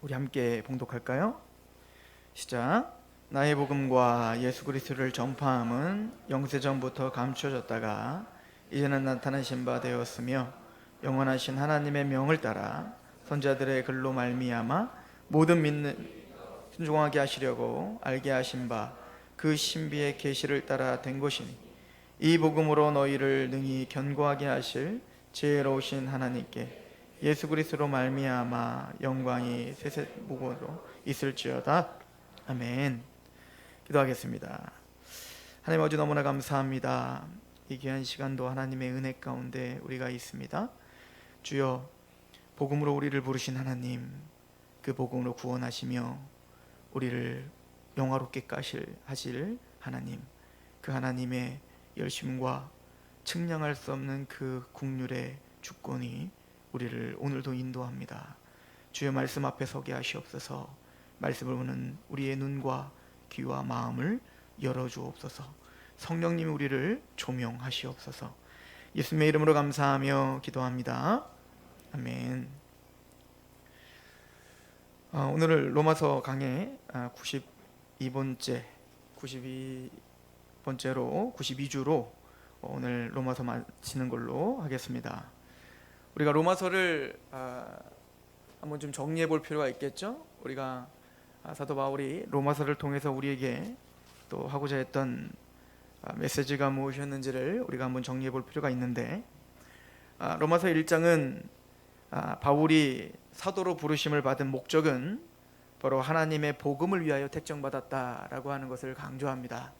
우리 함께 봉독할까요? 시작. 나의 복음과 예수 그리스도를 전파함은 영세전부터 감추어졌다가 이제는 나타나신 바 되었으며 영원하신 하나님의 명을 따라 선자들의 글로 말미암아 모든 믿는 순종하게 하시려고 알게 하신 바 그 신비의 계시를 따라 된 것이니 이 복음으로 너희를 능히 견고하게 하실 지혜로우신 하나님께 예수 그리스도로 말미암아 영광이 세세무고로 있을지어다. 아멘. 기도하겠습니다. 하나님 아버지, 너무나 감사합니다. 이 귀한 시간도 하나님의 은혜 가운데 우리가 있습니다. 주여, 복음으로 우리를 부르신 하나님, 그 복음으로 구원하시며 우리를 영화롭게 하실 하나님, 그 하나님의 열심과 측량할 수 없는 그 국률의 주권이 우리를 오늘도 인도합니다. 주의 말씀 앞에 서게 하시옵소서. 말씀을 보는 우리의 눈과 귀와 마음을 열어주옵소서. 성령님이 우리를 조명하시옵소서. 예수님의 이름으로 감사하며 기도합니다. 아멘. 오늘 로마서 강의 92번째로 92주로 오늘 로마서 마치는 걸로 하겠습니다. 우리가 로마서를 한번 좀 정리해 볼 필요가 있겠죠. 우리가 사도 바울이 로마서를 통해서 우리에게 또 하고자 했던 메시지가 무엇이었는지를 우리가 한번 정리해 볼 필요가 있는데, 로마서 1장은 바울이 사도로 부르심을 받은 목적은 바로 하나님의 복음을 위하여 택정받았다라고 하는 것을 강조합니다.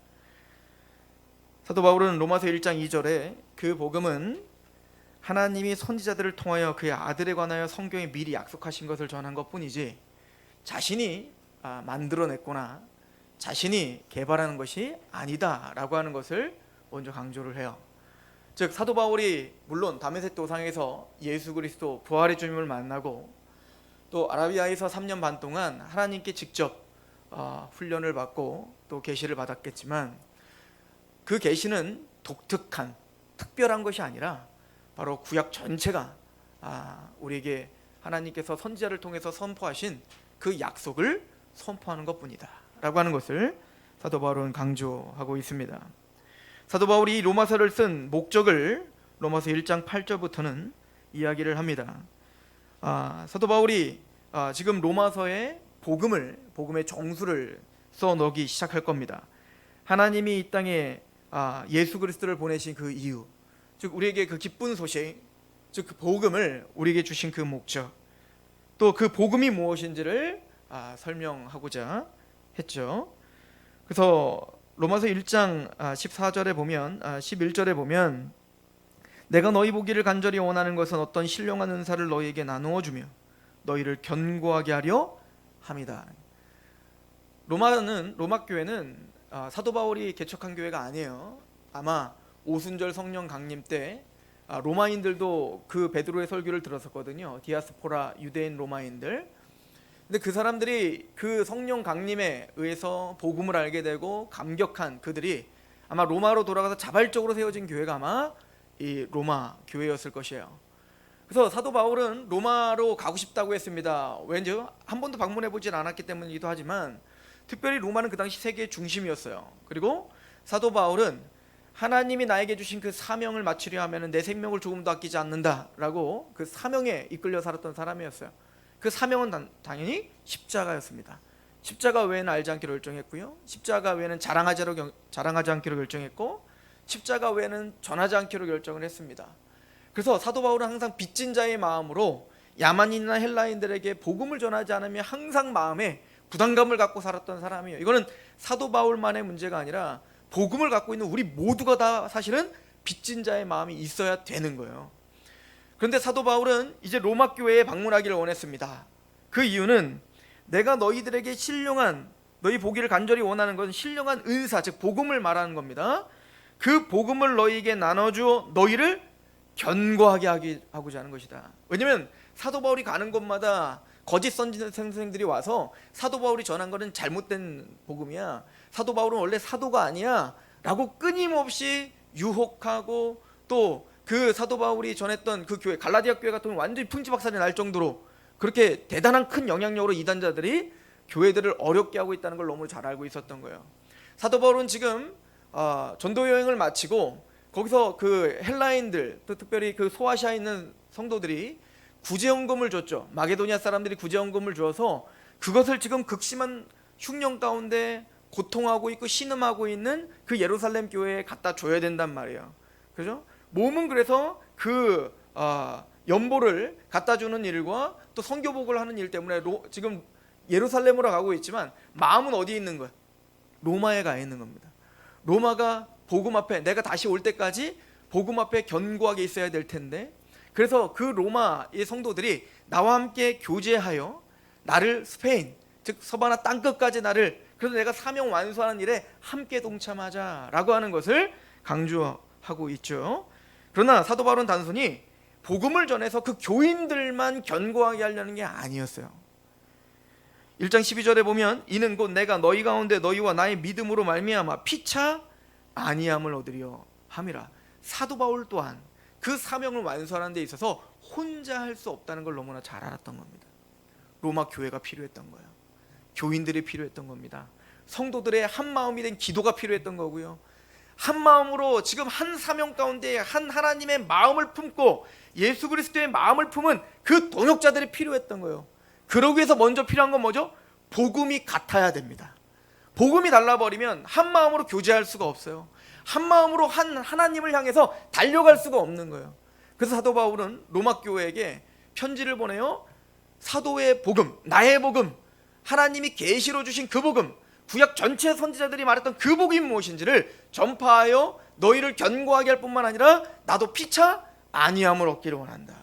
사도 바울은 로마서 1장 2절에 그 복음은 하나님이 선지자들을 통하여 그의 아들에 관하여 성경에 미리 약속하신 것을 전한 것뿐이지 자신이 만들어냈거나 자신이 개발하는 것이 아니다라고 하는 것을 먼저 강조를 해요. 즉, 사도 바울이 물론 다메섹 도상에서 예수 그리스도 부활의 주님을 만나고 또 아라비아에서 3년 반 동안 하나님께 직접 훈련을 받고 또 계시를 받았겠지만, 그 계시는 독특한 특별한 것이 아니라 바로 구약 전체가 우리에게 하나님께서 선지자를 통해서 선포하신 그 약속을 선포하는 것뿐이다 라고 하는 것을 사도 바울은 강조하고 있습니다. 사도 바울이 로마서를 쓴 목적을 로마서 1장 8절부터는 이야기를 합니다. 사도 바울이 지금 로마서에 복음의 정수를 써넣기 시작할 겁니다. 하나님이 이 땅에 예수 그리스도를 보내신 그 이유, 즉 우리에게 그 기쁜 소식, 즉 그 복음을 우리에게 주신 그 목적, 또 그 복음이 무엇인지를 설명하고자 했죠. 그래서 로마서 1장 14절에 보면 11절에 보면 내가 너희 보기를 간절히 원하는 것은 어떤 신령한 은사를 너희에게 나누어 주며 너희를 견고하게 하려 함이다. 로마 교회는 사도 바울이 개척한 교회가 아니에요. 아마 오순절 성령 강림 때 로마인들도 그 베드로의 설교를 들었었거든요. 디아스포라 유대인 로마인들. 근데 그 사람들이 그 성령 강림에 의해서 복음을 알게 되고 감격한 그들이 아마 로마로 돌아가서 자발적으로 세워진 교회가 아마 이 로마 교회였을 것이에요. 그래서 사도 바울은 로마로 가고 싶다고 했습니다. 왠지 한 번도 방문해 보진 않았기 때문이기도 하지만 특별히 로마는 그 당시 세계의 중심이었어요. 그리고 사도 바울은 하나님이 나에게 주신 그 사명을 마치려 하면 내 생명을 조금도 아끼지 않는다라고 그 사명에 이끌려 살았던 사람이었어요. 그 사명은 당연히 십자가였습니다. 십자가 외에는 알지 않기로 결정했고요, 십자가 외에는 자랑하지 않기로 결정했고, 십자가 외에는 전하지 않기로 결정을 했습니다. 그래서 사도 바울은 항상 빚진 자의 마음으로 야만인이나 헬라인들에게 복음을 전하지 않으면 항상 마음에 부담감을 갖고 살았던 사람이에요. 이거는 사도 바울만의 문제가 아니라 복음을 갖고 있는 우리 모두가 다 사실은 빚진 자의 마음이 있어야 되는 거예요. 그런데 사도 바울은 이제 로마 교회에 방문하기를 원했습니다. 그 이유는 내가 너희들에게 너희 보기를 간절히 원하는 것은 신령한 은사, 즉 복음을 말하는 겁니다. 그 복음을 너희에게 나눠주어 너희를 견고하게 하고자 하는 것이다. 왜냐하면 사도 바울이 가는 곳마다 거짓 선생들이 와서 사도 바울이 전한 것은 잘못된 복음이야, 사도 바울은 원래 사도가 아니야 라고 끊임없이 유혹하고, 또 그 사도 바울이 전했던 그 교회 갈라디아 교회 같은 경우는 완전히 풍지박살이 날 정도로 그렇게 대단한 큰 영향력으로 이단자들이 교회들을 어렵게 하고 있다는 걸 너무 잘 알고 있었던 거예요. 사도 바울은 지금 전도 여행을 마치고 거기서 그 헬라인들, 또 특별히 그 소아시아에 있는 성도들이 구제헌금을 줬죠. 마게도니아 사람들이 구제헌금을 주어서 그것을 지금 극심한 흉년 가운데 고통하고 있고 신음하고 있는 그 예루살렘 교회에 갖다 줘야 된단 말이에요. 그죠? 몸은 그래서 그 연보를 갖다 주는 일과 또 선교복을 하는 일 때문에 지금 예루살렘으로 가고 있지만 마음은 어디에 있는 거예요? 로마에 가 있는 겁니다. 로마가 복음 앞에, 내가 다시 올 때까지 복음 앞에 견고하게 있어야 될 텐데, 그래서 그 로마의 성도들이 나와 함께 교제하여 나를 스페인, 즉 서바나 땅끝까지 나를, 그래서 내가 사명 완수하는 일에 함께 동참하자라고 하는 것을 강조하고 있죠. 그러나 사도 바울은 단순히 복음을 전해서 그 교인들만 견고하게 하려는 게 아니었어요. 1장 12절에 보면 이는 곧 내가 너희 가운데 너희와 나의 믿음으로 말미암아 피차 아니함을 얻으려 함이라. 사도 바울 또한 그 사명을 완수하는 데 있어서 혼자 할 수 없다는 걸 너무나 잘 알았던 겁니다. 로마 교회가 필요했던 거예요. 교인들이 필요했던 겁니다. 성도들의 한 마음이 된 기도가 필요했던 거고요. 한 마음으로 지금 한 사명 가운데 한 하나님의 마음을 품고 예수 그리스도의 마음을 품은 그 동역자들이 필요했던 거예요. 그러기 위해서 먼저 필요한 건 뭐죠? 복음이 같아야 됩니다. 복음이 달라버리면 한 마음으로 교제할 수가 없어요. 한 마음으로 하나님을 향해서 달려갈 수가 없는 거예요. 그래서 사도 바울은 로마 교회에게 편지를 보내요. 사도의 복음, 나의 복음, 하나님이 계시로 주신 그 복음, 구약 전체 선지자들이 말했던 그 복음이 무엇인지를 전파하여 너희를 견고하게 할 뿐만 아니라 나도 피차 아니함을 얻기를 원한다.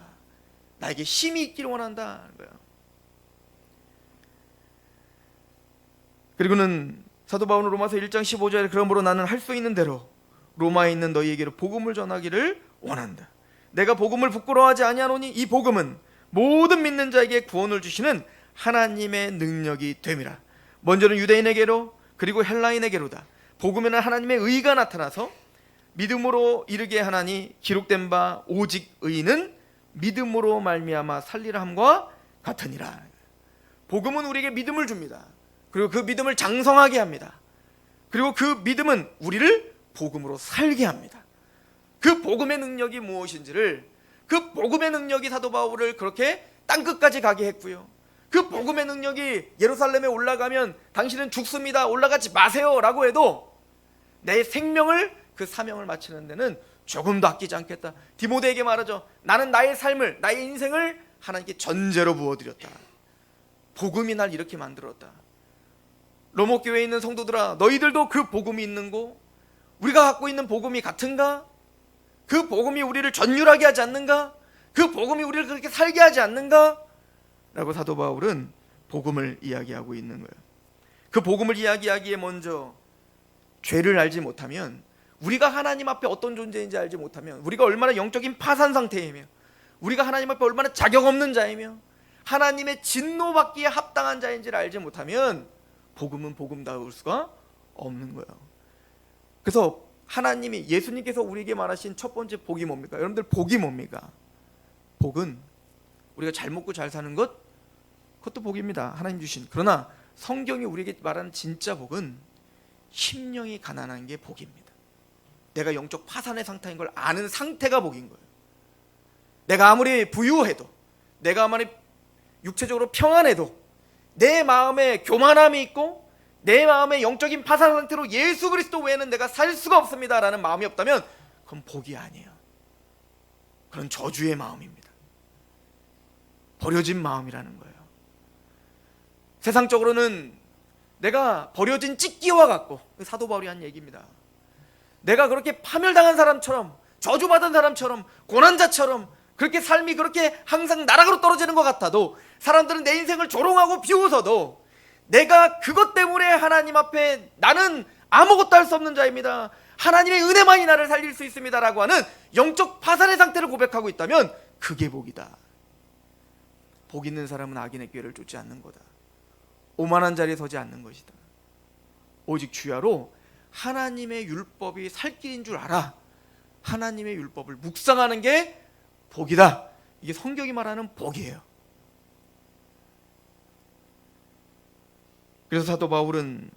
나에게 힘이 있기를 원한다. 그리고는 사도 바울은 로마서 1장 15절에 그러므로 나는 할 수 있는 대로 로마에 있는 너희에게로 복음을 전하기를 원한다. 내가 복음을 부끄러워하지 아니하노니 이 복음은 모든 믿는 자에게 구원을 주시는 하나님의 능력이 됨이라. 먼저는 유대인에게로 그리고 헬라인에게로다. 복음에는 하나님의 의가 나타나서 믿음으로 이르게 하나니 기록된 바 오직 의인은 믿음으로 말미암아 살리라 함과 같으니라. 복음은 우리에게 믿음을 줍니다. 그리고 그 믿음을 장성하게 합니다. 그리고 그 믿음은 우리를 복음으로 살게 합니다. 그 복음의 능력이 무엇인지를, 그 복음의 능력이 사도 바울을 그렇게 땅끝까지 가게 했고요. 그 복음의 능력이 예루살렘에 올라가면 당신은 죽습니다, 올라가지 마세요 라고 해도 내 생명을, 그 사명을 마치는 데는 조금도 아끼지 않겠다. 디모데에게 말하죠. 나는 나의 삶을, 나의 인생을 하나님께 전제로 부어드렸다. 복음이 날 이렇게 만들었다. 로마 교회에 있는 성도들아, 너희들도 그 복음이 있는 거, 우리가 갖고 있는 복음이 같은가? 그 복음이 우리를 전율하게 하지 않는가? 그 복음이 우리를 그렇게 살게 하지 않는가? 라고 사도 바울은 복음을 이야기하고 있는 거예요. 그 복음을 이야기하기에 먼저 죄를 알지 못하면, 우리가 하나님 앞에 어떤 존재인지 알지 못하면, 우리가 얼마나 영적인 파산 상태이며, 우리가 하나님 앞에 얼마나 자격 없는 자이며 하나님의 진노받기에 합당한 자인지를 알지 못하면 복음은 복음다울 수가 없는 거예요. 그래서 하나님이, 예수님께서 우리에게 말하신 첫 번째 복이 뭡니까? 여러분들, 복이 뭡니까? 복은 우리가 잘 먹고 잘 사는 것, 그것도 복입니다. 하나님 주신. 그러나 성경이 우리에게 말하는 진짜 복은 심령이 가난한 게 복입니다. 내가 영적 파산의 상태인 걸 아는 상태가 복인 거예요. 내가 아무리 부유해도, 내가 아무리 육체적으로 평안해도 내 마음에 교만함이 있고 내 마음에 영적인 파산 상태로 예수 그리스도 외에는 내가 살 수가 없습니다 라는 마음이 없다면 그건 복이 아니에요. 그런 저주의 마음입니다. 버려진 마음이라는 거예요. 세상적으로는 내가 버려진 찢기와 같고, 사도 바울이 한 얘기입니다. 내가 그렇게 파멸당한 사람처럼, 저주받은 사람처럼, 고난자처럼 그렇게 삶이 그렇게 항상 나락으로 떨어지는 것 같아도, 사람들은 내 인생을 조롱하고 비웃어도 내가 그것 때문에 하나님 앞에 나는 아무것도 할 수 없는 자입니다, 하나님의 은혜만이 나를 살릴 수 있습니다 라고 하는 영적 파산의 상태를 고백하고 있다면 그게 복이다. 복 있는 사람은 악인의 꾀를 쫓지 않는 거다. 오만한 자리에 서지 않는 것이다. 오직 주야로 하나님의 율법이 살 길인 줄 알아. 하나님의 율법을 묵상하는 게 복이다. 이게 성경이 말하는 복이에요. 그래서 사도 바울은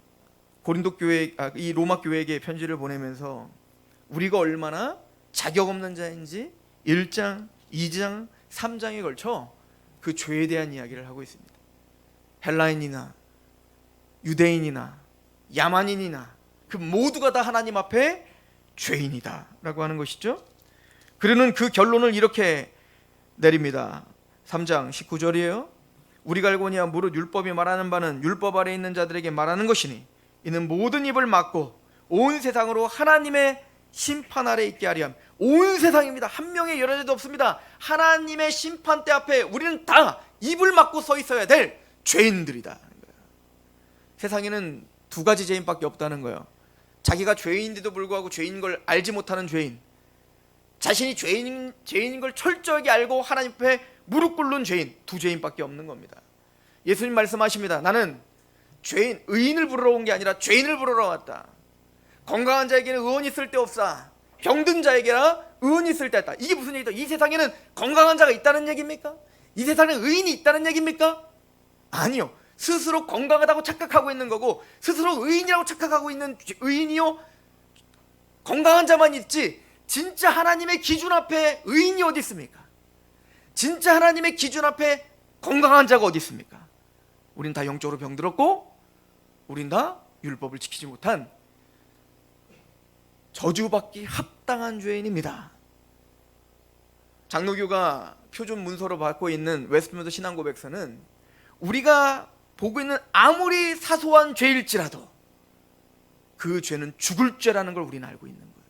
고린도 교회, 이 로마 교회에게 편지를 보내면서 우리가 얼마나 자격 없는 자인지 1장, 2장, 3장에 걸쳐 그 죄에 대한 이야기를 하고 있습니다. 헬라인이나 유대인이나 야만인이나 그 모두가 다 하나님 앞에 죄인이다 라고 하는 것이죠. 그러는 그 결론을 이렇게 내립니다. 3장 19절이에요. 우리가 알거니와 무릇 율법이 말하는 바는 율법 아래 있는 자들에게 말하는 것이니 이는 모든 입을 막고 온 세상으로 하나님의 심판 아래 있게 하려 함. 온 세상입니다. 한 명의 여자도 없습니다. 하나님의 심판대 앞에 우리는 다 입을 막고 서 있어야 될 죄인들이다. 세상에는 두 가지 죄인밖에 없다는 거예요. 자기가 죄인인데도 불구하고 죄인인 걸 알지 못하는 죄인, 자신이 죄인인 걸 철저하게 알고 하나님 앞에 무릎 꿇는 죄인, 두 죄인밖에 없는 겁니다. 예수님 말씀하십니다. 나는 죄인, 의인을 부르러 온 게 아니라 죄인을 부르러 왔다. 건강한 자에게는 의원이 쓸데없사 병든 자에게나 의원이 쓸데없다. 이게 무슨 얘기다? 이 세상에는 건강한 자가 있다는 얘기입니까? 이 세상에 의인이 있다는 얘기입니까? 아니요. 스스로 건강하다고 착각하고 있는 거고, 스스로 의인이라고 착각하고 있는 의인이요, 건강한 자만 있지 진짜 하나님의 기준 앞에 의인이 어디 있습니까? 진짜 하나님의 기준 앞에 건강한 자가 어디 있습니까? 우린 다 영적으로 병들었고, 우린 다 율법을 지키지 못한 저주받기 합당한 죄인입니다. 장로교가 표준 문서로 받고 있는 웨스트민스터 신앙고백서는 우리가 보고 있는 아무리 사소한 죄일지라도 그 죄는 죽을 죄라는 걸 우리는 알고 있는 거예요.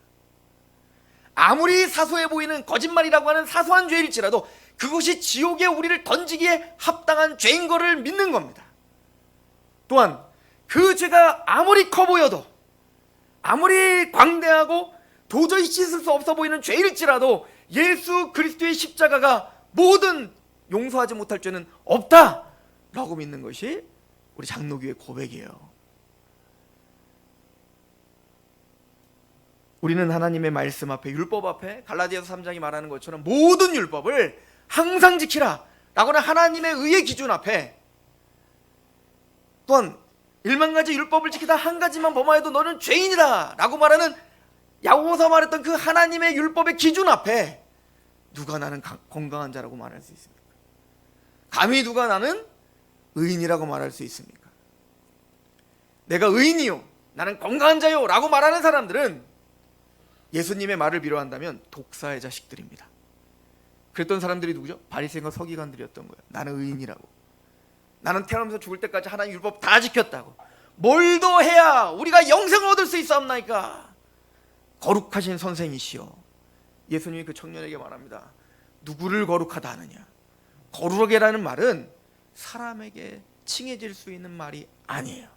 아무리 사소해 보이는 거짓말이라고 하는 사소한 죄일지라도 그것이 지옥에 우리를 던지기에 합당한 죄인 거를 믿는 겁니다. 또한 그 죄가 아무리 커 보여도, 아무리 광대하고 도저히 씻을 수 없어 보이는 죄일지라도 예수 그리스도의 십자가가 모든 용서하지 못할 죄는 없다라고 믿는 것이 우리 장로교의 고백이에요. 우리는 하나님의 말씀 앞에, 율법 앞에 갈라디아서 3장이 말하는 것처럼 모든 율법을 항상 지키라 라고는 하나님의 의의 기준 앞에, 또한 1만 가지 율법을 지키다 한 가지만 범하여도 너는 죄인이다 라고 말하는 야고보서 말했던 그 하나님의 율법의 기준 앞에 누가 나는 건강한 자라고 말할 수 있습니까? 감히 누가 나는 의인이라고 말할 수 있습니까? 내가 의인이요, 나는 건강한 자요 라고 말하는 사람들은 예수님의 말을 빌어한다면 독사의 자식들입니다. 그랬던 사람들이 누구죠? 바리새인과 서기관들이었던 거예요. 나는 의인이라고, 나는 태어나면서 죽을 때까지 하나님 율법 다 지켰다고, 뭘 더 해야 우리가 영생을 얻을 수 있사옵나이까? 거룩하신 선생이시여. 예수님이 그 청년에게 말합니다. 누구를 거룩하다 하느냐? 거룩하게라는 말은 사람에게 칭해질 수 있는 말이 아니에요.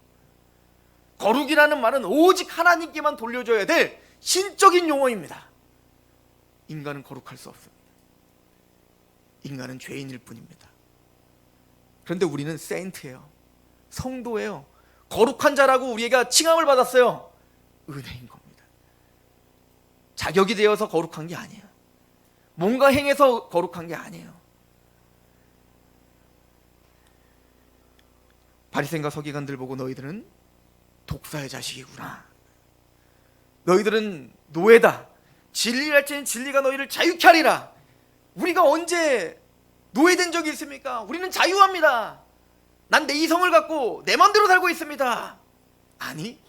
거룩이라는 말은 오직 하나님께만 돌려줘야 될 신적인 용어입니다. 인간은 거룩할 수 없습니다. 인간은 죄인일 뿐입니다. 그런데 우리는 세인트예요. 성도예요. 거룩한 자라고 우리가 칭함을 받았어요. 은혜인 겁니다. 자격이 되어서 거룩한 게 아니에요. 뭔가 행해서 거룩한 게 아니에요. 바리새인과 서기관들 보고 너희들은 독사의 자식이구나, 너희들은 노예다, 진리를 할지는 진리가 너희를 자유케 하리라. 우리가 언제 노예된 적이 있습니까? 우리는 자유합니다. 난 내 이성을 갖고 내 마음대로 살고 있습니다. 아니,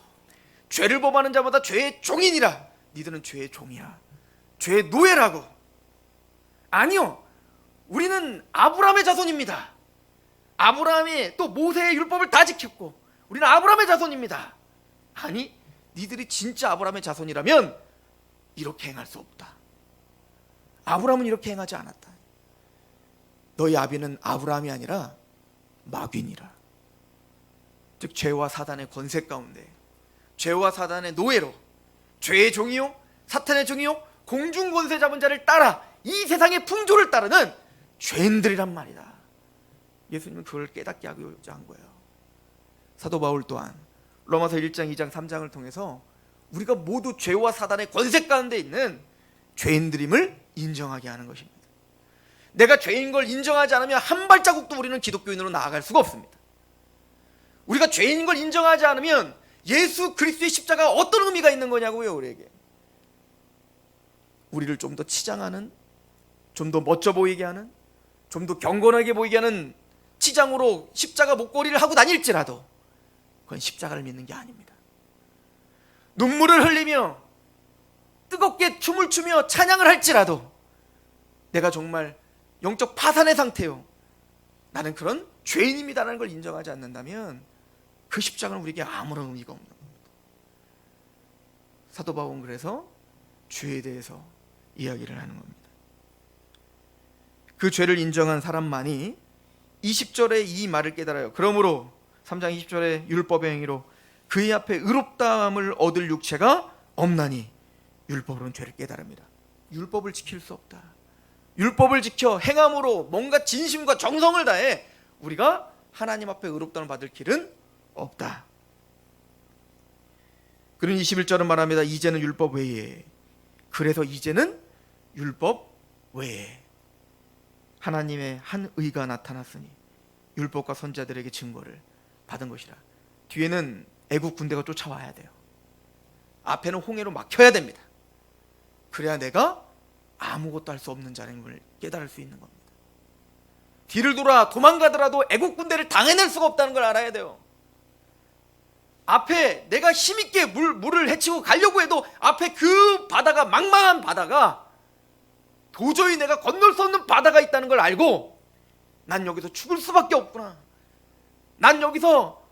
죄를 범하는 자마다 죄의 종이니라. 니들은 죄의 종이야, 죄의 노예라고. 아니요, 우리는 아브라함의 자손입니다. 아브라함이 또 모세의 율법을 다 지켰고 우리는 아브라함의 자손입니다. 아니, 니들이 진짜 아브라함의 자손이라면 이렇게 행할 수 없다. 아브라함은 이렇게 행하지 않았다. 너희 아비는 아브라함이 아니라 마귀니라. 즉 죄와 사단의 권세 가운데, 죄와 사단의 노예로, 죄의 종이요, 사탄의 종이요, 공중 권세 잡은 자를 따라 이 세상의 풍조를 따르는 죄인들이란 말이다. 예수님은 그걸 깨닫게 하고자 한 거예요. 사도 바울 또한 로마서 1장, 2장, 3장을 통해서 우리가 모두 죄와 사단의 권세 가운데 있는 죄인들임을 인정하게 하는 것입니다. 내가 죄인 걸 인정하지 않으면 한 발자국도 우리는 기독교인으로 나아갈 수가 없습니다. 우리가 죄인인 걸 인정하지 않으면 예수 그리스도의 십자가가 어떤 의미가 있는 거냐고요. 우리에게 우리를 좀 더 치장하는, 좀 더 멋져 보이게 하는, 좀 더 경건하게 보이게 하는 치장으로 십자가 목걸이를 하고 다닐지라도 그건 십자가를 믿는 게 아닙니다. 눈물을 흘리며 뜨겁게 춤을 추며 찬양을 할지라도 내가 정말 영적 파산의 상태요, 나는 그런 죄인입니다라는 걸 인정하지 않는다면 그 십자가는 우리에게 아무런 의미가 없는 겁니다. 사도 바울은 그래서 죄에 대해서 이야기를 하는 겁니다. 그 죄를 인정한 사람만이 20절에 이 말을 깨달아요. 그러므로 3장 20절에 율법의 행위로 그의 앞에 의롭다함을 얻을 육체가 없나니 율법으로는 죄를 깨달습니다. 율법을 지킬 수 없다. 율법을 지켜 행함으로 뭔가 진심과 정성을 다해 우리가 하나님 앞에 의롭다함을 받을 길은 없다. 그런 21절은 말합니다. 이제는 율법 외에, 그래서 이제는 율법 외에 하나님의 한 의가 나타났으니 율법과 선지자들에게 증거를 받은 것이라. 뒤에는 애국 군대가 쫓아와야 돼요. 앞에는 홍해로 막혀야 됩니다. 그래야 내가 아무것도 할 수 없는 자라는 걸 깨달을 수 있는 겁니다. 뒤를 돌아 도망가더라도 애국 군대를 당해낼 수가 없다는 걸 알아야 돼요. 앞에 내가 힘있게 물을 헤치고 가려고 해도 앞에 그 바다가, 망망한 바다가, 도저히 내가 건널 수 없는 바다가 있다는 걸 알고 난 여기서 죽을 수밖에 없구나, 난 여기서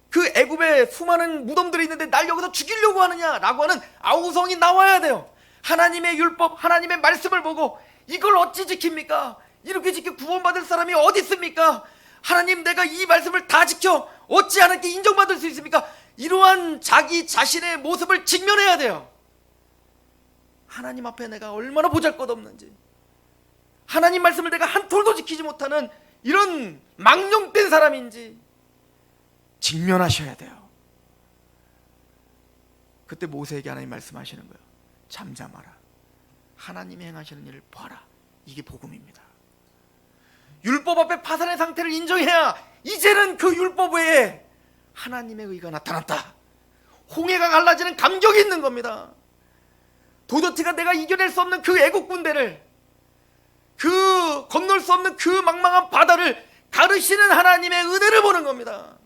그 애굽에 수많은 무덤들이 있는데 날 여기서 죽이려고 하느냐라고 하는 아우성이 나와야 돼요. 하나님의 율법, 하나님의 말씀을 보고 이걸 어찌 지킵니까? 이렇게 지켜 구원받을 사람이 어디 있습니까? 하나님, 내가 이 말씀을 다 지켜 어찌 하나님께 인정받을 수 있습니까? 이러한 자기 자신의 모습을 직면해야 돼요. 하나님 앞에 내가 얼마나 보잘것없는지, 하나님 말씀을 내가 한 톨도 지키지 못하는 이런 망령된 사람인지 직면하셔야 돼요. 그때 모세에게 하나님 말씀하시는 거예요. 잠잠하라, 하나님이 행하시는 일을 봐라. 이게 복음입니다. 율법 앞에 파산의 상태를 인정해야 이제는 그 율법 외에 하나님의 의가 나타났다. 홍해가 갈라지는 감격이 있는 겁니다. 도저티가 내가 이겨낼 수 없는 그 애국 군대를, 그 건널 수 없는 그 망망한 바다를 가르시는 하나님의 은혜를 보는 겁니다.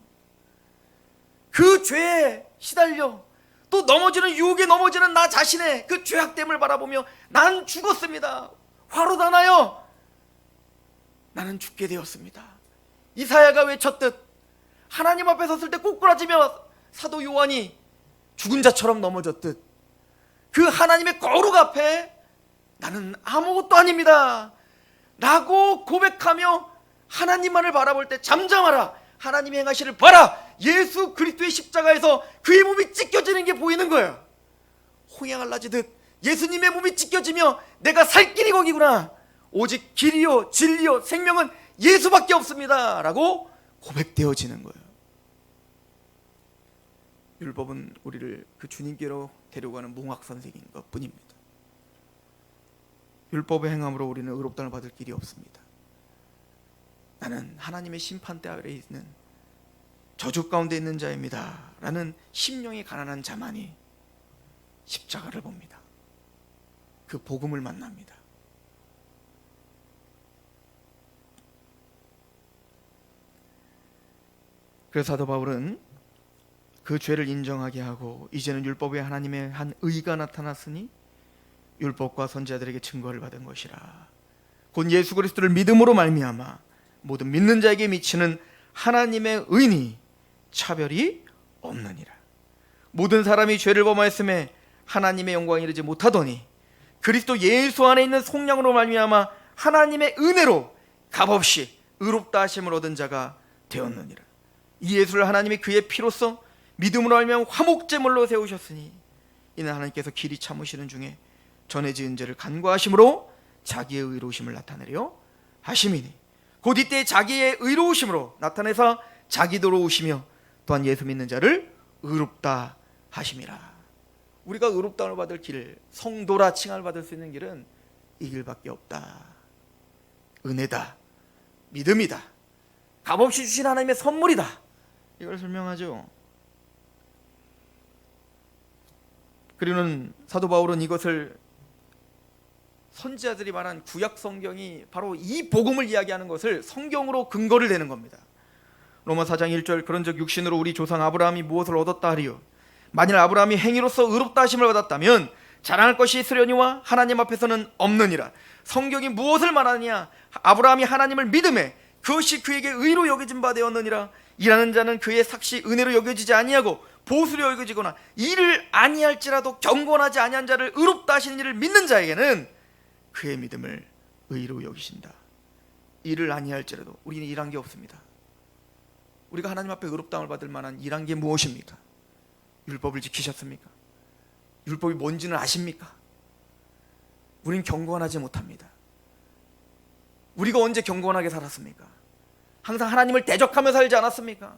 그 죄에 시달려 또 넘어지는 유혹에 넘어지는 나 자신의 그 죄악됨을 바라보며 난 죽었습니다. 화로다 나여 나는 죽게 되었습니다. 이사야가 외쳤듯 하나님 앞에 섰을 때 꼬꾸라지며 사도 요한이 죽은 자처럼 넘어졌듯 그 하나님의 거룩 앞에 나는 아무것도 아닙니다 라고 고백하며 하나님만을 바라볼 때 잠잠하라, 하나님의 행하시를 봐라. 예수 그리스도의 십자가에서 그의 몸이 찢겨지는 게 보이는 거예요. 홍해 갈라지듯 예수님의 몸이 찢겨지며 내가 살 길이 거기구나, 오직 길이요 진리요 생명은 예수밖에 없습니다 라고 고백되어지는 거예요. 율법은 우리를 그 주님께로 데려가는 몽학 선생인 것 뿐입니다. 율법의 행함으로 우리는 의롭다함을 받을 길이 없습니다. 나는 하나님의 심판대 아래에 있는 저주 가운데 있는 자입니다 라는 심령이 가난한 자만이 십자가를 봅니다. 그 복음을 만납니다. 그래서 사도 바울은 그 죄를 인정하게 하고 이제는 율법에 하나님의 한 의가 나타났으니 율법과 선지자들에게 증거를 받은 것이라. 곧 예수 그리스도를 믿음으로 말미암아 모든 믿는 자에게 미치는 하나님의 의니 차별이 없느니라. 모든 사람이 죄를 범하였음에 하나님의 영광에 이르지 못하더니 그리스도 예수 안에 있는 속량으로 말미암아 하나님의 은혜로 값없이 의롭다 하심을 얻은 자가 되었느니라. 이 예수를 하나님이 그의 피로써 믿음으로 알면 화목제물로 세우셨으니 이는 하나님께서 길이 참으시는 중에 전에 지은 죄를 간과하심으로 자기의 의로우심을 나타내려 하심이니 곧 이때 자기의 의로우심으로 나타내사 자기도로 오시며 또한 예수 믿는 자를 의롭다 하심이라. 우리가 의롭다함을 받을 길, 성도라 칭함을 받을 수 있는 길은 이 길밖에 없다. 은혜다, 믿음이다, 값없이 주신 하나님의 선물이다. 이걸 설명하죠. 그리고는 사도 바울은 이것을 선지자들이 말한 구약 성경이 바로 이 복음을 이야기하는 것을 성경으로 근거를 대는 겁니다. 로마 4장 1절 그런즉 육신으로 우리 조상 아브라함이 무엇을 얻었다 하리요 만일 아브라함이 행위로서 의롭다 하심을 받았다면 자랑할 것이 있으려니와 하나님 앞에서는 없느니라. 성경이 무엇을 말하느냐? 아브라함이 하나님을 믿음에 그것이 그에게 의로 여겨진 바 되었느니라. 일하는 자는 그의 삭시 은혜로 여겨지지 아니하고 보수로 여겨지거나 이를 아니할지라도 경건하지 아니한 자를 의롭다 하시는 이를 믿는 자에게는 그의 믿음을 의로 여기신다. 일을 아니할지라도 우리는 일한 게 없습니다. 우리가 하나님 앞에 의롭다함을 받을 만한 일한 게 무엇입니까? 율법을 지키셨습니까? 율법이 뭔지는 아십니까? 우린 경건하지 못합니다. 우리가 언제 경건하게 살았습니까? 항상 하나님을 대적하며 살지 않았습니까?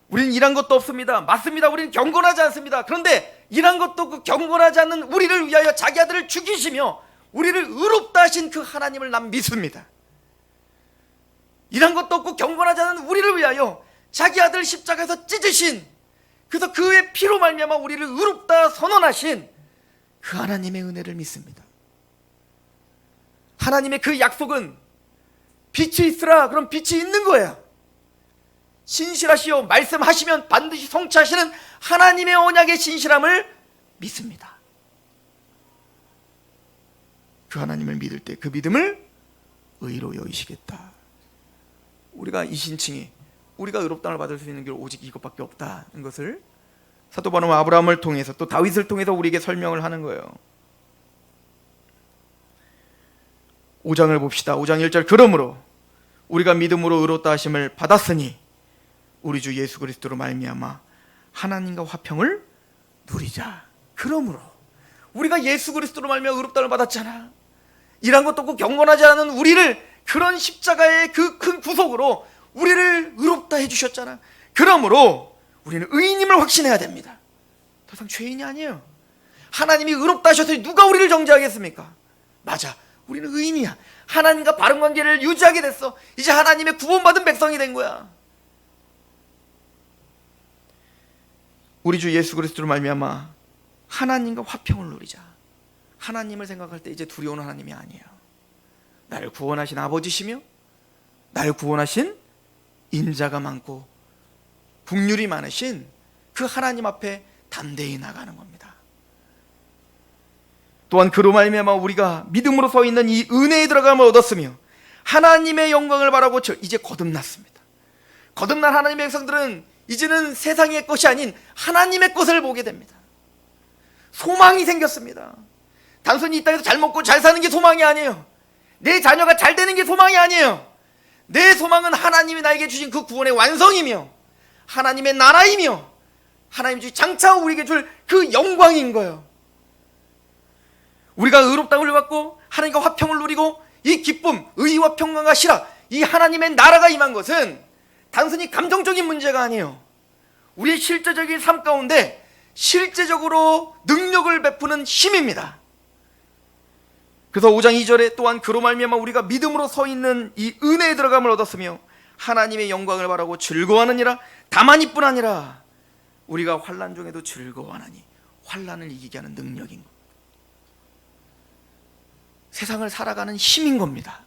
우리는 일한 것도 없습니다. 맞습니다. 우리는 경건하지 않습니다. 그런데 일한 것도 없고 경건하지 않는 우리를 위하여 자기 아들을 죽이시며 우리를 의롭다 하신 그 하나님을 난 믿습니다. 일한 것도 없고 경건하지 않은 우리를 위하여 자기 아들 십자가에서 찢으신, 그래서 그의 피로 말미암아 우리를 의롭다 선언하신 그 하나님의 은혜를 믿습니다. 하나님의 그 약속은 빛이 있으라 그럼 빛이 있는 거야. 신실하시오 말씀하시면 반드시 성취하시는 하나님의 언약의 신실함을 믿습니다. 그 하나님을 믿을 때 그 믿음을 의로 여기시겠다. 우리가 이 신칭이 우리가 의롭다함을 받을 수 있는 길 오직 이것밖에 없다는 것을 사도 바울은 아브라함을 통해서 또 다윗을 통해서 우리에게 설명을 하는 거예요. 5장을 봅시다. 5장 1절 그러므로 우리가 믿음으로 의롭다 하심을 받았으니 우리 주 예수 그리스도로 말미암아 하나님과 화평을 누리자. 그러므로 우리가 예수 그리스도로 말미암아 의롭다함을 받았잖아. 일한 것도 없고 경건하지 않은 우리를 그런 십자가의 그 큰 구속으로 우리를 의롭다 해주셨잖아. 그러므로 우리는 의인임을 확신해야 됩니다. 더 이상 죄인이 아니에요. 하나님이 의롭다 하셨으니 누가 우리를 정죄하겠습니까? 맞아, 우리는 의인이야. 하나님과 바른 관계를 유지하게 됐어. 이제 하나님의 구원받은 백성이 된 거야. 우리 주 예수 그리스도로 말미암아 하나님과 화평을 누리자. 하나님을 생각할 때 이제 두려운 하나님이 아니에요. 나를 구원하신 아버지시며 나를 구원하신 인자가 많고 긍휼이 많으신 그 하나님 앞에 담대히 나가는 겁니다. 또한 그로 말미암아 우리가 믿음으로 서 있는 이 은혜에 들어감을 얻었으며 하나님의 영광을 바라고 이제 거듭났습니다. 거듭난 하나님의 백성들은 이제는 세상의 것이 아닌 하나님의 것을 보게 됩니다. 소망이 생겼습니다. 단순히 이 땅에서 잘 먹고 잘 사는 게 소망이 아니에요. 내 자녀가 잘 되는 게 소망이 아니에요. 내 소망은 하나님이 나에게 주신 그 구원의 완성이며 하나님의 나라이며 하나님이 주신 장차 우리에게 줄 그 영광인 거예요. 우리가 의롭다함을 받고 하나님과 화평을 누리고 이 기쁨, 의와 평강과 실학, 이 하나님의 나라가 임한 것은 단순히 감정적인 문제가 아니에요. 우리의 실제적인 삶 가운데 실제적으로 능력을 베푸는 힘입니다. 그래서 5장 2절에 또한 그로 말미암아 우리가 믿음으로 서 있는 이 은혜에 들어감을 얻었으며 하나님의 영광을 바라고 즐거워하느니라. 다만 이뿐 아니라 우리가 환난 중에도 즐거워하나니, 환난을 이기게 하는 능력인 겁니다. 세상을 살아가는 힘인 겁니다.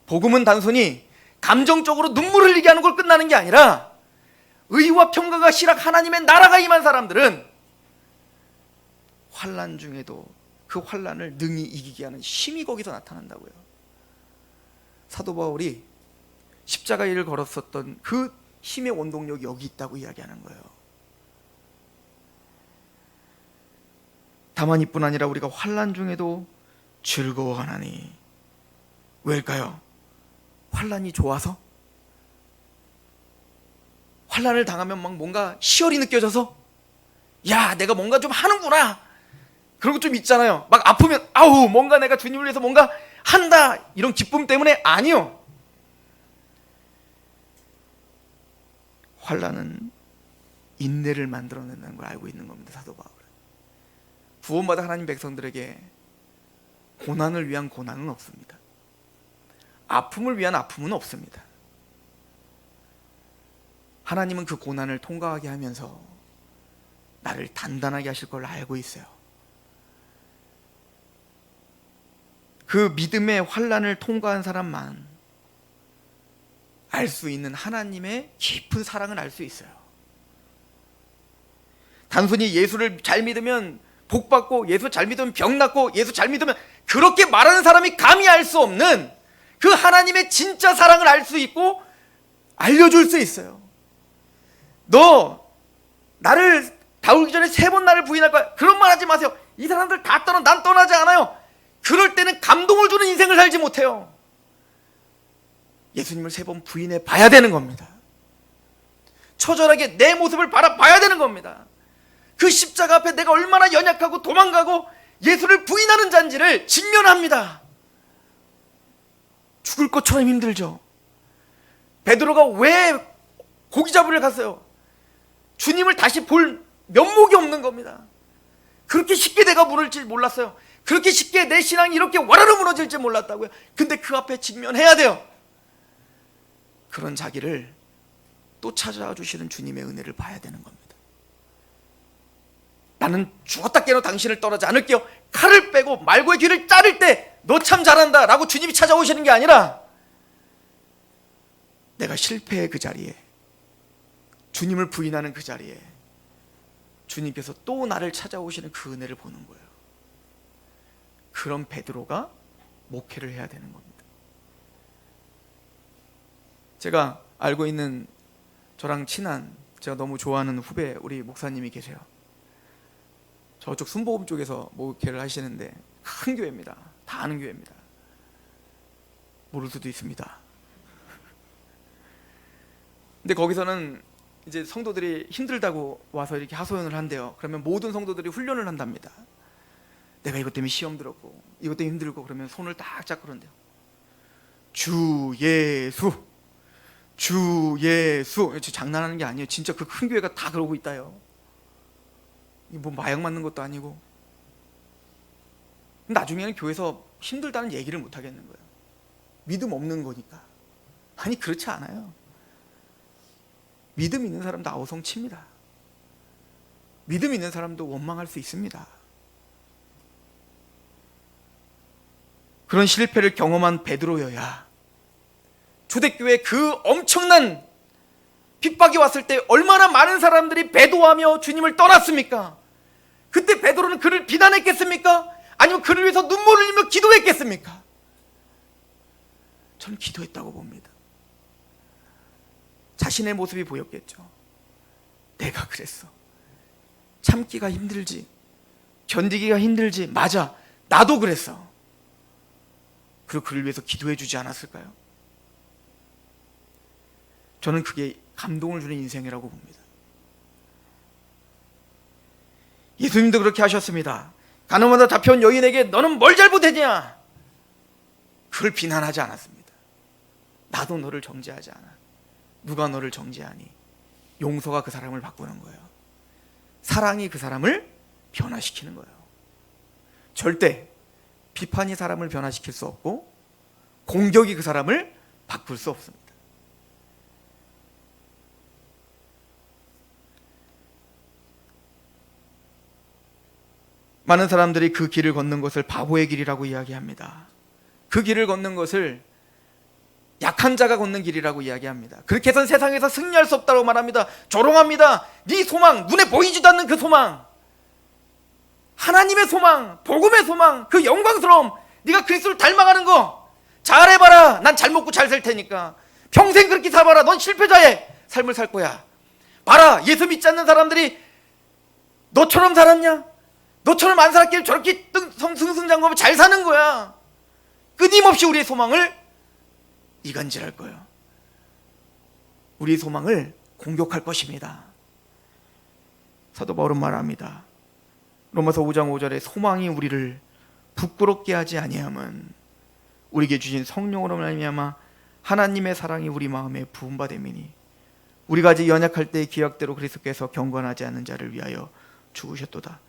복음은 단순히 감정적으로 눈물 흘리게 하는 걸 끝나는 게 아니라 의와 평강과 실학, 하나님의 나라가 임한 사람들은 환난 중에도 그 환난을 능히 이기게 하는 힘이 거기서 나타난다고요. 사도 바울이 십자가 일을 걸었었던 그 힘의 원동력이 여기 있다고 이야기하는 거예요. 다만 이뿐 아니라 우리가 환난 중에도 즐거워하나니. 왜일까요? 환난이 좋아서? 환난을 당하면 막 뭔가 희열이 느껴져서? 야, 내가 뭔가 좀 하는구나. 그런 거 좀 있잖아요. 막 아프면 아우 뭔가 내가 주님을 위해서 뭔가 한다, 이런 기쁨 때문에? 아니요. 환난은 인내를 만들어낸다는 걸 알고 있는 겁니다. 사도 바울은. 구원받은 하나님 백성들에게 고난을 위한 고난은 없습니다. 아픔을 위한 아픔은 없습니다. 하나님은 그 고난을 통과하게 하면서 나를 단단하게 하실 걸 알고 있어요. 그 믿음의 환난을 통과한 사람만 알 수 있는 하나님의 깊은 사랑을 알 수 있어요. 단순히 예수를 잘 믿으면 복 받고, 예수 잘 믿으면 병 낫고, 예수 잘 믿으면, 그렇게 말하는 사람이 감히 알 수 없는 그 하나님의 진짜 사랑을 알 수 있고 알려줄 수 있어요. 너 나를 다루기 전에 3번 나를 부인할 거야. 그런 말 하지 마세요. 이 사람들 다 떠나, 난 떠나지 않아요. 그럴 때는 감동을 주는 인생을 살지 못해요. 예수님을 3번 부인해 봐야 되는 겁니다. 처절하게 내 모습을 바라봐야 되는 겁니다. 그 십자가 앞에 내가 얼마나 연약하고 도망가고 예수를 부인하는 잔지를 직면합니다. 죽을 것처럼 힘들죠. 베드로가 왜 고기 잡으러 갔어요? 주님을 다시 볼 면목이 없는 겁니다. 그렇게 쉽게 내가 무너질 줄 몰랐어요. 그렇게 쉽게 내 신앙이 이렇게 와라로 무너질 줄 몰랐다고요. 근데 그 앞에 직면해야 돼요. 그런 자기를 또 찾아와 주시는 주님의 은혜를 봐야 되는 겁니다. 나는 죽었다 깨어 당신을 떠나지 않을게요. 칼을 빼고 말고의 귀를 자를 때 너 참 잘한다 라고 주님이 찾아오시는 게 아니라, 내가 실패의 그 자리에, 주님을 부인하는 그 자리에 주님께서 또 나를 찾아오시는 그 은혜를 보는 거예요. 그런 베드로가 목회를 해야 되는 겁니다. 제가 알고 있는, 저랑 친한, 제가 너무 좋아하는 후배 우리 목사님이 계세요. 저쪽 순복음 쪽에서 목회를 하시는데 큰 교회입니다. 다 아는 교회입니다. 모를 수도 있습니다. 근데 거기서는 이제 성도들이 힘들다고 와서 이렇게 하소연을 한대요. 그러면 모든 성도들이 훈련을 한답니다. 내가 이것 때문에 시험 들었고 이것 때문에 힘들고, 그러면 손을 딱 잡고 그런대요. 주 예수, 주 예수. 장난하는 게 아니에요. 진짜 그 큰 교회가 다 그러고 있다요. 뭐 마약 맞는 것도 아니고. 나중에는 교회에서 힘들다는 얘기를 못 하겠는 거예요. 믿음 없는 거니까. 아니, 그렇지 않아요. 믿음 있는 사람도 아우성 칩니다. 믿음 있는 사람도 원망할 수 있습니다. 그런 실패를 경험한 베드로여야 초대교회 그 엄청난 핍박이 왔을 때 얼마나 많은 사람들이 배도하며 주님을 떠났습니까? 그때 베드로는 그를 비난했겠습니까? 아니면 그를 위해서 눈물을 흘리며 기도했겠습니까? 저는 기도했다고 봅니다. 자신의 모습이 보였겠죠. 내가 그랬어. 참기가 힘들지, 견디기가 힘들지, 맞아, 나도 그랬어. 그리고 그를 위해서 기도해 주지 않았을까요? 저는 그게 감동을 주는 인생이라고 봅니다. 예수님도 그렇게 하셨습니다. 가늠하다 잡혀온 여인에게 너는 뭘 잘못했냐? 그걸 비난하지 않았습니다. 나도 너를 정죄하지 않아. 누가 너를 정죄하니? 용서가 그 사람을 바꾸는 거예요. 사랑이 그 사람을 변화시키는 거예요. 절대 비판이 사람을 변화시킬 수 없고 공격이 그 사람을 바꿀 수 없습니다. 많은 사람들이 그 길을 걷는 것을 바보의 길이라고 이야기합니다. 그 길을 걷는 것을 약한 자가 걷는 길이라고 이야기합니다. 그렇게 해서는 세상에서 승리할 수 없다고 말합니다. 조롱합니다. 네 소망, 눈에 보이지도 않는 그 소망, 하나님의 소망, 복음의 소망, 그 영광스러움, 네가 그리스도를 닮아가는 거 잘해봐라. 난 잘 먹고 잘 살 테니까. 평생 그렇게 살아봐라. 넌 실패자의 삶을 살 거야. 봐라, 예수 믿지 않는 사람들이 너처럼 살았냐? 너처럼 안 살았길 저렇게 승승장구하면 잘 사는 거야. 끊임없이 우리의 소망을 이간질할 거예요. 우리의 소망을 공격할 것입니다. 사도 바울은 말합니다. 로마서 5장 5절에 소망이 우리를 부끄럽게 하지 아니함은 우리에게 주신 성령으로 말미암아 하나님의 사랑이 우리 마음에 부음바 됨이니 우리가 아직 연약할 때의 기약대로 그리스도께서 경건하지 않은 자를 위하여 죽으셨도다.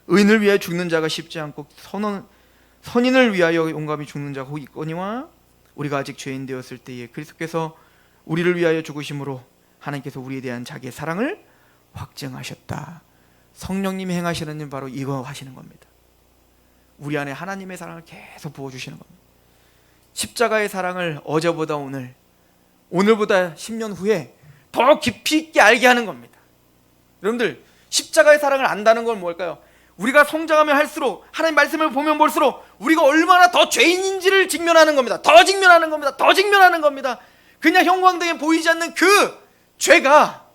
의인을 위하여 죽는 자가 쉽지 않고 선인을 위하여 용감히 죽는 자가 혹 있거니와 우리가 아직 죄인 되었을 때에 그리스도께서 우리를 위하여 죽으심으로 하나님께서 우리에 대한 자기의 사랑을 확증하셨다. 성령님이 행하시는 일 바로 이거 하시는 겁니다. 우리 안에 하나님의 사랑을 계속 부어주시는 겁니다. 십자가의 사랑을 어제보다 오늘보다 10년 후에 더 깊이 있게 알게 하는 겁니다. 여러분들, 십자가의 사랑을 안다는 건 뭘까요? 우리가 성장하면 할수록, 하나님 말씀을 보면 볼수록 우리가 얼마나 더 죄인인지를 직면하는 겁니다. 더 직면하는 겁니다. 더 직면하는 겁니다. 그냥 형광등에 보이지 않는 그 죄가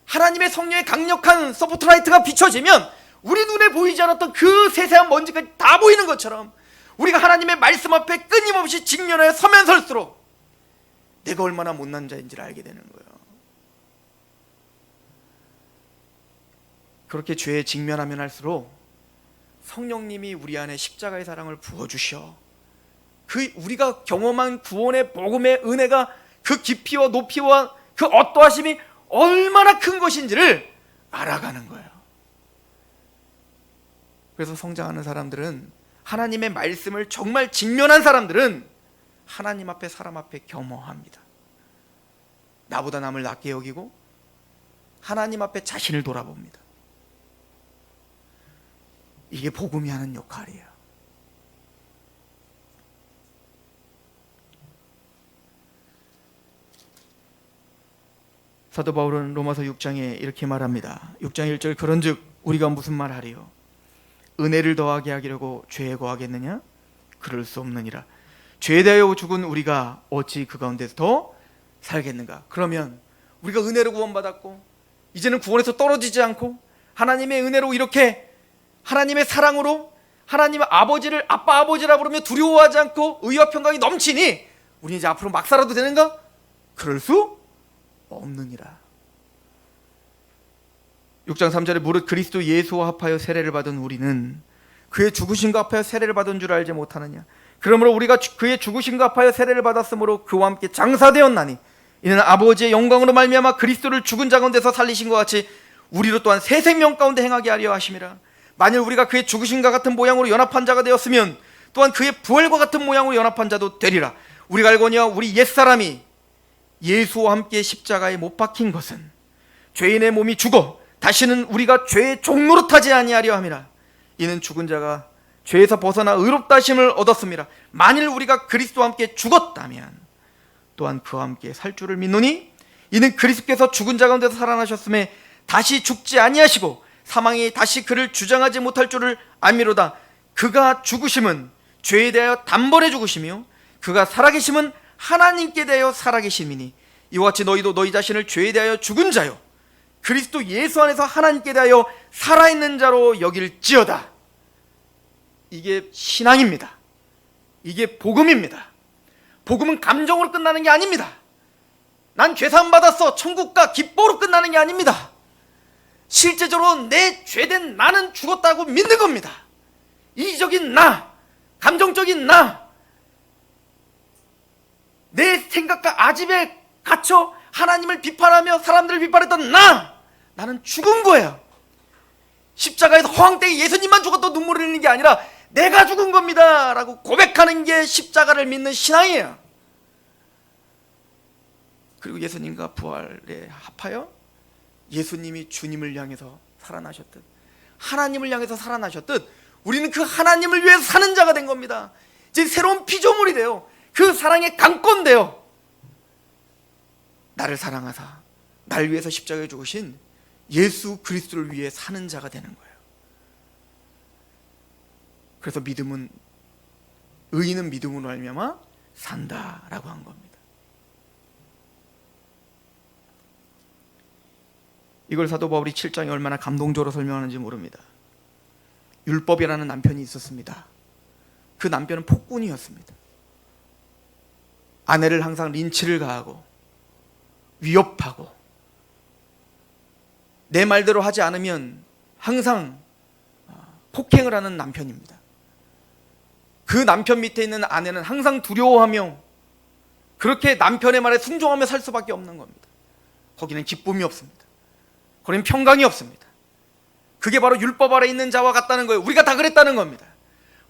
하나님의 성령의 강력한 서포트라이트가 비춰지면 우리 눈에 보이지 않았던 그 세세한 먼지까지 다 보이는 것처럼 우리가 하나님의 말씀 앞에 끊임없이 직면하여 서면 설수록 내가 얼마나 못난 자인지를 알게 되는 거예요. 그렇게 죄에 직면하면 할수록 성령님이 우리 안에 십자가의 사랑을 부어주셔 그 우리가 경험한 구원의 복음의 은혜가 그 깊이와 높이와 그 어떠하심이 얼마나 큰 것인지를 알아가는 거예요. 그래서 성장하는 사람들은, 하나님의 말씀을 정말 직면한 사람들은 하나님 앞에, 사람 앞에 겸허합니다. 나보다 남을 낮게 여기고 하나님 앞에 자신을 돌아봅니다. 이게 복음이 하는 역할이에요. 사도 바울은 로마서 6장에 이렇게 말합니다. 6장 1절, 그런즉 우리가 무슨 말하리요? 은혜를 더하게 하려고 죄에 거하겠느냐? 그럴 수 없느니라. 죄에 대하여 죽은 우리가 어찌 그 가운데서 더 살겠는가? 그러면 우리가 은혜로 구원받았고 이제는 구원에서 떨어지지 않고 하나님의 은혜로 이렇게 하나님의 사랑으로 하나님의 아버지를 아빠 아버지라 부르며 두려워하지 않고 의와 평강이 넘치니 우리 이제 앞으로 막 살아도 되는가? 그럴 수 없느니라. 6장 3절에 무릇 그리스도 예수와 합하여 세례를 받은 우리는 그의 죽으심과 합하여 세례를 받은 줄 알지 못하느냐? 그러므로 우리가 그의 죽으심과 합하여 세례를 받았으므로 그와 함께 장사되었나니 이는 아버지의 영광으로 말미암아 그리스도를 죽은 자 가운데서 살리신 것 같이 우리로 또한 새 생명 가운데 행하게 하려 하심이라. 만일 우리가 그의 죽으심과 같은 모양으로 연합한 자가 되었으면 또한 그의 부활과 같은 모양으로 연합한 자도 되리라. 우리가 알거니와 우리 옛사람이 예수와 함께 십자가에 못 박힌 것은 죄인의 몸이 죽어 다시는 우리가 죄의 종노릇하지 아니하려 함이라. 이는 죽은 자가 죄에서 벗어나 의롭다 하심을 얻었습니다. 만일 우리가 그리스도와 함께 죽었다면 또한 그와 함께 살 줄을 믿노니 이는 그리스도께서 죽은 자 가운데서 살아나셨음에 다시 죽지 아니하시고 사망이 다시 그를 주장하지 못할 줄을 알미로다. 그가 죽으심은 죄에 대하여 단번에 죽으시며 그가 살아계심은 하나님께 대하여 살아계심이니 이와 같이 너희도 너희 자신을 죄에 대하여 죽은 자요 그리스도 예수 안에서 하나님께 대하여 살아있는 자로 여길지어다. 이게 신앙입니다. 이게 복음입니다. 복음은 감정으로 끝나는 게 아닙니다. 난 죄사함 받았어 천국과 기뻐로 끝나는 게 아닙니다. 실제적으로 내 죄된 나는 죽었다고 믿는 겁니다. 이기적인 나, 감정적인 나, 내 생각과 아집에 갇혀 하나님을 비판하며 사람들을 비판했던 나는 죽은 거예요. 십자가에서 허황되게 예수님만 죽었다고 눈물을 흘리는 게 아니라 내가 죽은 겁니다 라고 고백하는 게 십자가를 믿는 신앙이에요. 그리고 예수님과 부활에 합하여 예수님이 주님을 향해서 살아나셨듯 하나님을 향해서 살아나셨듯 우리는 그 하나님을 위해서 사는 자가 된 겁니다. 이제 새로운 피조물이 돼요. 그 사랑의 강권 돼요. 나를 사랑하사 나를 위해서 십자가에 죽으신 예수 그리스도를 위해 사는 자가 되는 거예요. 그래서 믿음은, 의인은 믿음으로 말미암아 산다라고 한 겁니다. 이걸 사도 바울이 7장에 얼마나 감동적으로 설명하는지 모릅니다. 율법이라는 남편이 있었습니다. 그 남편은 폭군이었습니다. 아내를 항상 린치를 가하고 위협하고 내 말대로 하지 않으면 항상 폭행을 하는 남편입니다. 그 남편 밑에 있는 아내는 항상 두려워하며 그렇게 남편의 말에 순종하며 살 수밖에 없는 겁니다. 거기는 기쁨이 없습니다. 거기는 평강이 없습니다. 그게 바로 율법 아래 있는 자와 같다는 거예요. 우리가 다 그랬다는 겁니다.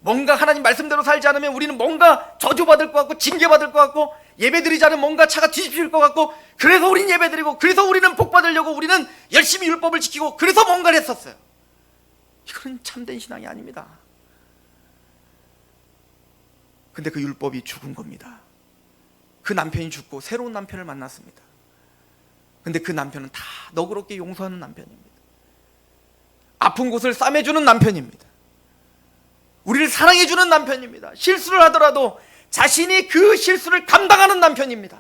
뭔가 하나님 말씀대로 살지 않으면 우리는 뭔가 저주받을 것 같고 징계받을 것 같고, 예배드리지 않으면 뭔가 차가 뒤집힐 것 같고, 그래서 우리는 예배드리고, 그래서 우리는 복받으려고 우리는 열심히 율법을 지키고, 그래서 뭔가를 했었어요. 이건 참된 신앙이 아닙니다. 근데 그 율법이 죽은 겁니다. 그 남편이 죽고 새로운 남편을 만났습니다. 근데 그 남편은 다 너그럽게 용서하는 남편입니다. 아픈 곳을 싸매주는 남편입니다. 우리를 사랑해주는 남편입니다. 실수를 하더라도 자신이 그 실수를 감당하는 남편입니다.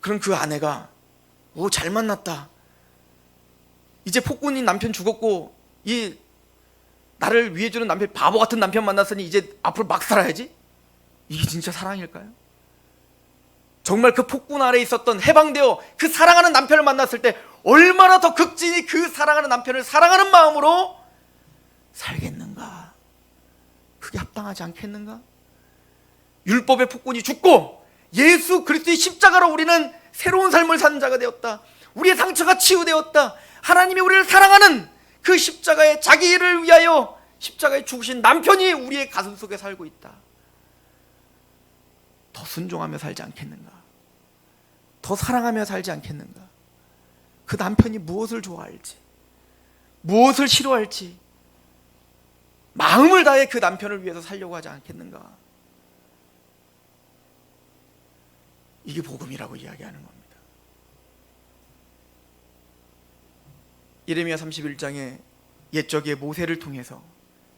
그럼 그 아내가 잘 만났다, 이제 폭군인 남편 죽었고 이 나를 위해주는 남편, 바보 같은 남편 만났으니 이제 앞으로 막 살아야지, 이게 진짜 사랑일까요? 정말 그 폭군 아래에 있었던, 해방되어 그 사랑하는 남편을 만났을 때 얼마나 더 극진히 그 사랑하는 남편을 사랑하는 마음으로 살겠는가? 그게 합당하지 않겠는가? 율법의 폭군이 죽고 예수 그리스도의 십자가로 우리는 새로운 삶을 사는 자가 되었다. 우리의 상처가 치유되었다. 하나님이 우리를 사랑하는 그 십자가의 자기 일을 위하여 십자가에 죽으신 남편이 우리의 가슴 속에 살고 있다. 더 순종하며 살지 않겠는가? 더 사랑하며 살지 않겠는가? 그 남편이 무엇을 좋아할지, 무엇을 싫어할지 마음을 다해 그 남편을 위해서 살려고 하지 않겠는가? 이게 복음이라고 이야기하는 겁니다. 예레미야 31장에 옛적의 모세를 통해서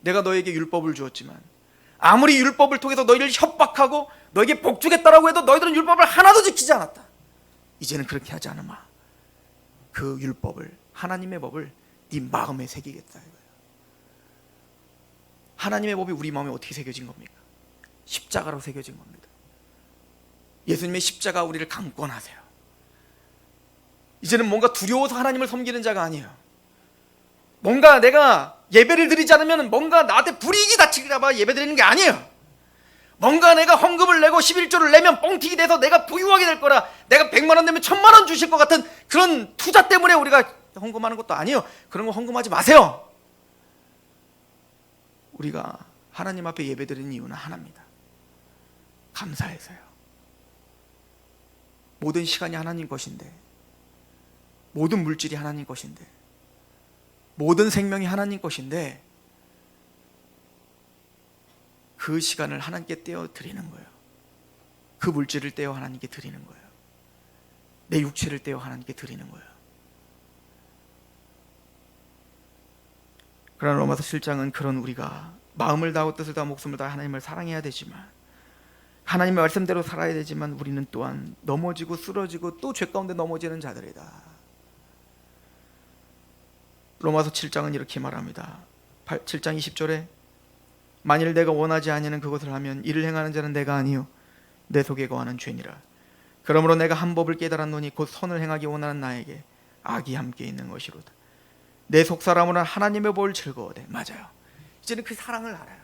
내가 너에게 율법을 주었지만 아무리 율법을 통해서 너희를 협박하고 너에게 복주겠다라고 해도 너희들은 율법을 하나도 지키지 않았다. 이제는 그렇게 하지 않으마. 그 율법을, 하나님의 법을 네 마음에 새기겠다. 하나님의 법이 우리 마음에 어떻게 새겨진 겁니까? 십자가로 새겨진 겁니다. 예수님의 십자가 우리를 강권하세요. 이제는 뭔가 두려워서 하나님을 섬기는 자가 아니에요. 뭔가 내가 예배를 드리지 않으면 뭔가 나한테 불이익이 닥칠까 봐 예배 드리는 게 아니에요. 뭔가 내가 헌금을 내고 11조를 내면 뻥튀기 돼서 내가 부유하게 될 거라, 내가 100만 원 내면 1000만 원 주실 것 같은 그런 투자 때문에 우리가 헌금하는 것도 아니에요. 그런 거 헌금하지 마세요. 우리가 하나님 앞에 예배드리는 이유는 하나입니다. 감사해서요. 모든 시간이 하나님 것인데, 모든 물질이 하나님 것인데, 모든 생명이 하나님 것인데, 그 시간을 하나님께 떼어 드리는 거예요. 그 물질을 떼어 하나님께 드리는 거예요. 내 육체를 떼어 하나님께 드리는 거예요. 그러나 로마서 7장은 그런 우리가 마음을 다하고 뜻을 다하고 목숨을 다해 하나님을 사랑해야 되지만, 하나님의 말씀대로 살아야 되지만, 우리는 또한 넘어지고 쓰러지고 또 죄 가운데 넘어지는 자들이다. 로마서 7장은 이렇게 말합니다. 7장 20절에 만일 내가 원하지 아니하는 그것을 하면 이를 행하는 자는 내가 아니요 내 속에 거하는 죄니라. 그러므로 내가 한 법을 깨달았노니 곧 선을 행하기 원하는 나에게 악이 함께 있는 것이로다. 내 속사람으로는 하나님의 법을 즐거워하되. 맞아요. 이제는 그 사랑을 알아요.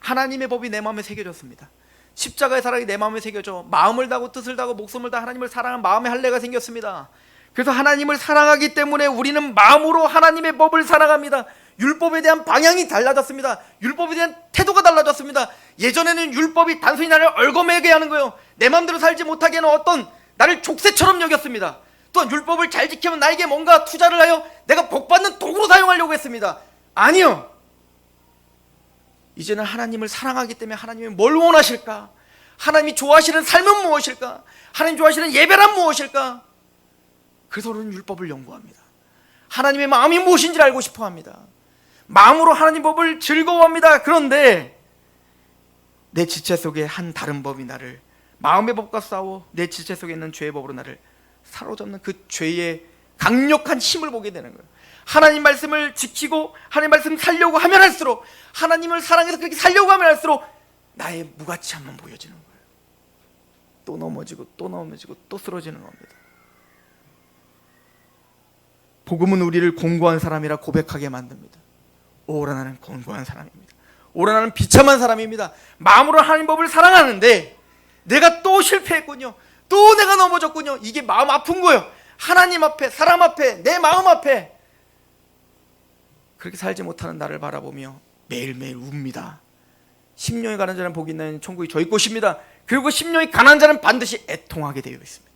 하나님의 법이 내 마음에 새겨졌습니다. 십자가의 사랑이 내 마음에 새겨져 마음을 다하고 뜻을 다하고 목숨을 다해 하나님을 사랑하는 마음의 할례가 생겼습니다. 그래서 하나님을 사랑하기 때문에 우리는 마음으로 하나님의 법을 사랑합니다. 율법에 대한 방향이 달라졌습니다. 율법에 대한 태도가 달라졌습니다. 예전에는 율법이 단순히 나를 얽어매게 하는 거예요. 내 마음대로 살지 못하게 하는 어떤 나를 족쇄처럼 여겼습니다. 또한 율법을 잘 지키면 나에게 뭔가 투자를 하여 내가 복받는 도구로 사용하려고 했습니다. 아니요. 이제는 하나님을 사랑하기 때문에 하나님이 뭘 원하실까? 하나님이 좋아하시는 삶은 무엇일까? 하나님 좋아하시는 예배란 무엇일까? 그래서 우리는 율법을 연구합니다. 하나님의 마음이 무엇인지를 알고 싶어합니다. 마음으로 하나님 법을 즐거워합니다. 그런데 내 지체 속에 한 다른 법이 나를, 마음의 법과 싸워 내 지체 속에 있는 죄의 법으로 나를 사로잡는 그 죄의 강력한 힘을 보게 되는 거예요. 하나님 말씀을 지키고 하나님 말씀 살려고 하면 할수록, 하나님을 사랑해서 그렇게 살려고 하면 할수록 나의 무가치함만 보여지는 거예요. 또 넘어지고 또 넘어지고 또 쓰러지는 겁니다. 복음은 우리를 공고한 사람이라 고백하게 만듭니다. 오라 나는 공고한 사람입니다. 오라 나는 비참한 사람입니다. 마음으로 하나님 법을 사랑하는데 내가 또 실패했군요. 또 내가 넘어졌군요. 이게 마음 아픈 거예요. 하나님 앞에, 사람 앞에, 내 마음 앞에 그렇게 살지 못하는 나를 바라보며 매일매일 웁니다. 심령이 가난 자는 복이 있나니 천국이 저희 것입니다. 그리고 심령이 가난 자는 반드시 애통하게 되어 있습니다.